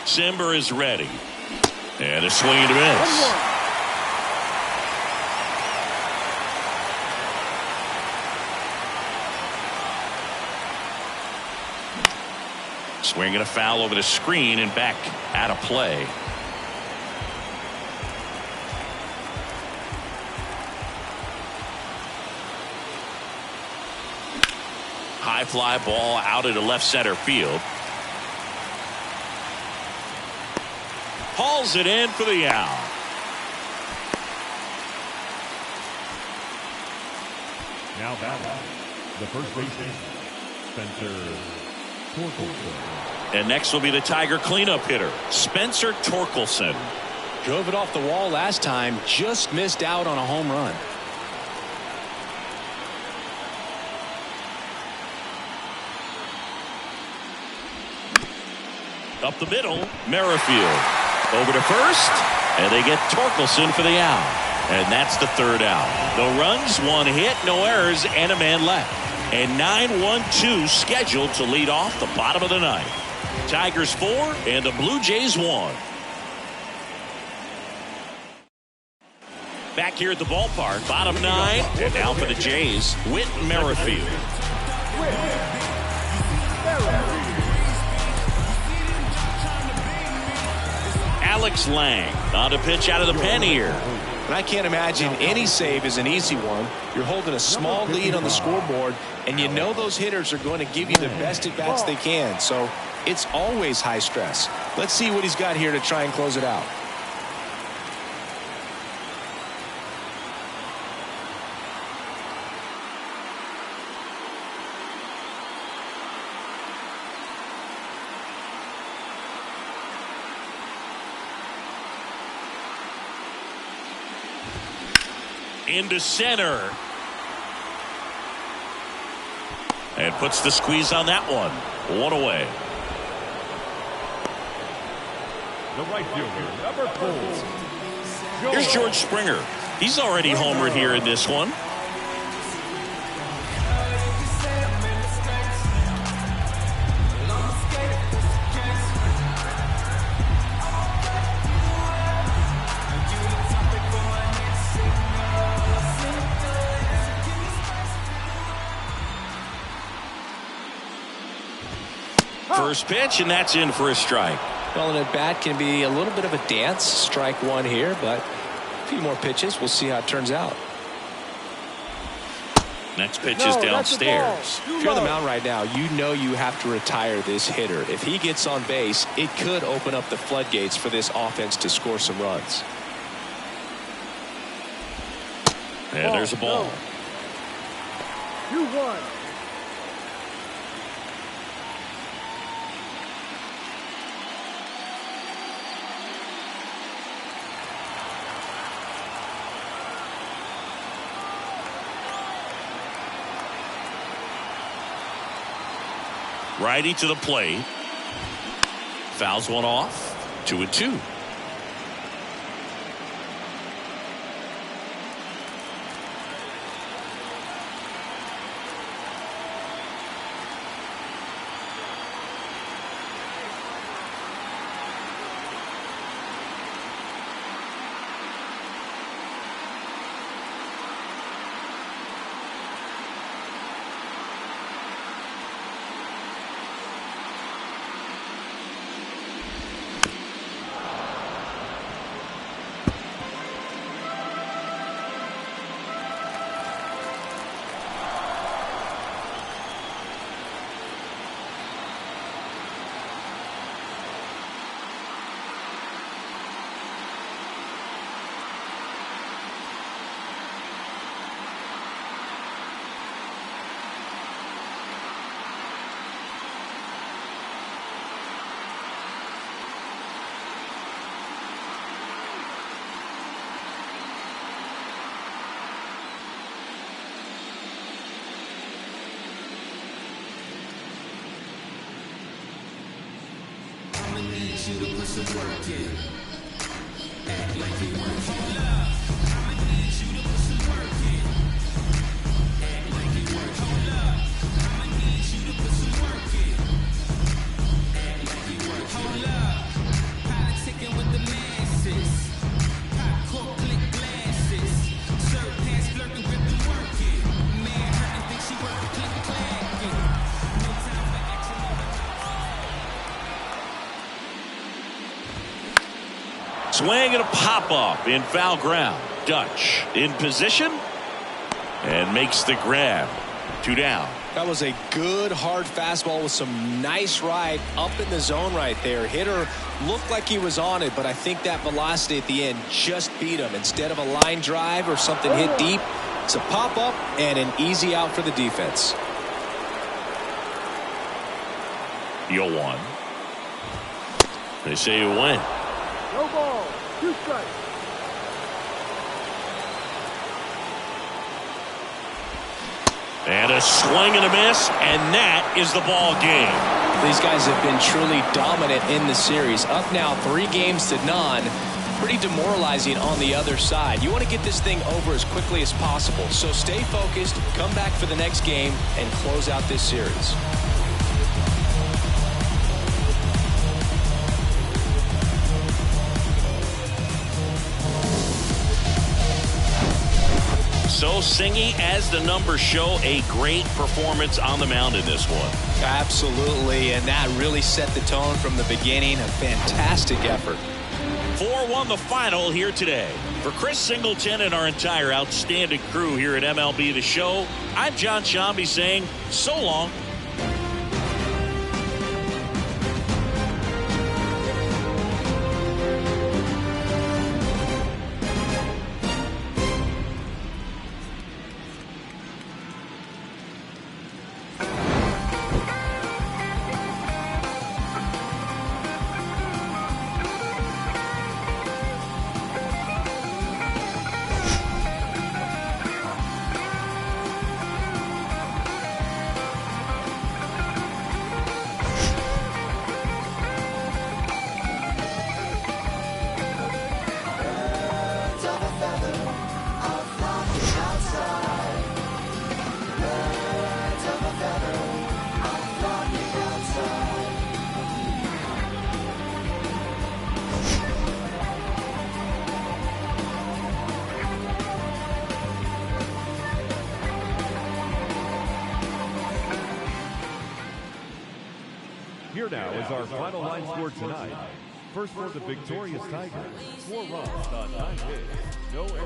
Cimber is ready. And a swing and a miss. Swing and a foul over the screen and back out of play. High fly ball out into left center field. Hauls it in for the out. Now batting, the first baseman, Spencer Torkelson. And next will be the Tiger cleanup hitter, Spencer Torkelson. Drove it off the wall last time, just missed out on a home run. Up the middle, Merrifield. Over to first, and they get Torkelson for the out. And that's the third out. No runs, 1 hit, no errors, and a man left. And 9-1-2 scheduled to lead off the bottom of the ninth. Tigers 4 and the Blue Jays 1. Back here at the ballpark, bottom 9, and now for the Jays, Whit Merrifield. Alex Lang on a pitch out of the pen here. And I can't imagine any save is an easy one. You're holding a small lead on the scoreboard, and you know those hitters are going to give you the best at-bats they can. So it's always high stress. Let's see what he's got here to try and close it out. Into center. And puts the squeeze on that one. 1 away. The right fielder, number 4. Here's George Springer. He's already homered here in this one. first pitch, and that's in for a strike. Well, an at-bat can be a little bit of a dance. Strike one here, but a few more pitches. We'll see how it turns out. Next pitch is downstairs. If you're on the mound right now, you know you have to retire this hitter. If he gets on base, it could open up the floodgates for this offense to score some runs. And there's a ball. 2-1. Righty to the plate. Fouls one off. 2-2. You to put some work in. Act like you want your love. I'ma need you to put some work in. Act like you want your love. I'ma need you to put some work in. Act like you want your love. Politicking with the masses. Pop cork, click glasses. Shirt pants flirting with the work in. Man hurting, think she worth the click clacking. No time for action. Swing and a pop-up in foul ground. Dutch in position and makes the grab. 2 down. That was a good hard fastball with some nice ride up in the zone right there. Hitter looked like he was on it, but I think that velocity at the end just beat him. Instead of a line drive or something hit deep, it's a pop-up and an easy out for the defense. 0-1. They say you win. No ball. 2 strikes. And a swing and a miss, and that is the ball game. These guys have been truly dominant in the series. Up now 3-0. Pretty demoralizing on the other side. You want to get this thing over as quickly as possible. So stay focused, come back for the next game, and close out this series. So Singy, as the numbers show, a great performance on the mound in this one. Absolutely, and that really set the tone from the beginning. A fantastic effort. 4-1 the final here today. For Chris Singleton and our entire outstanding crew here at MLB The Show, I'm John Shambi saying so long. Here now is our final line score tonight. First for the victorious Tigers, 4 runs on 9 hits, no errors.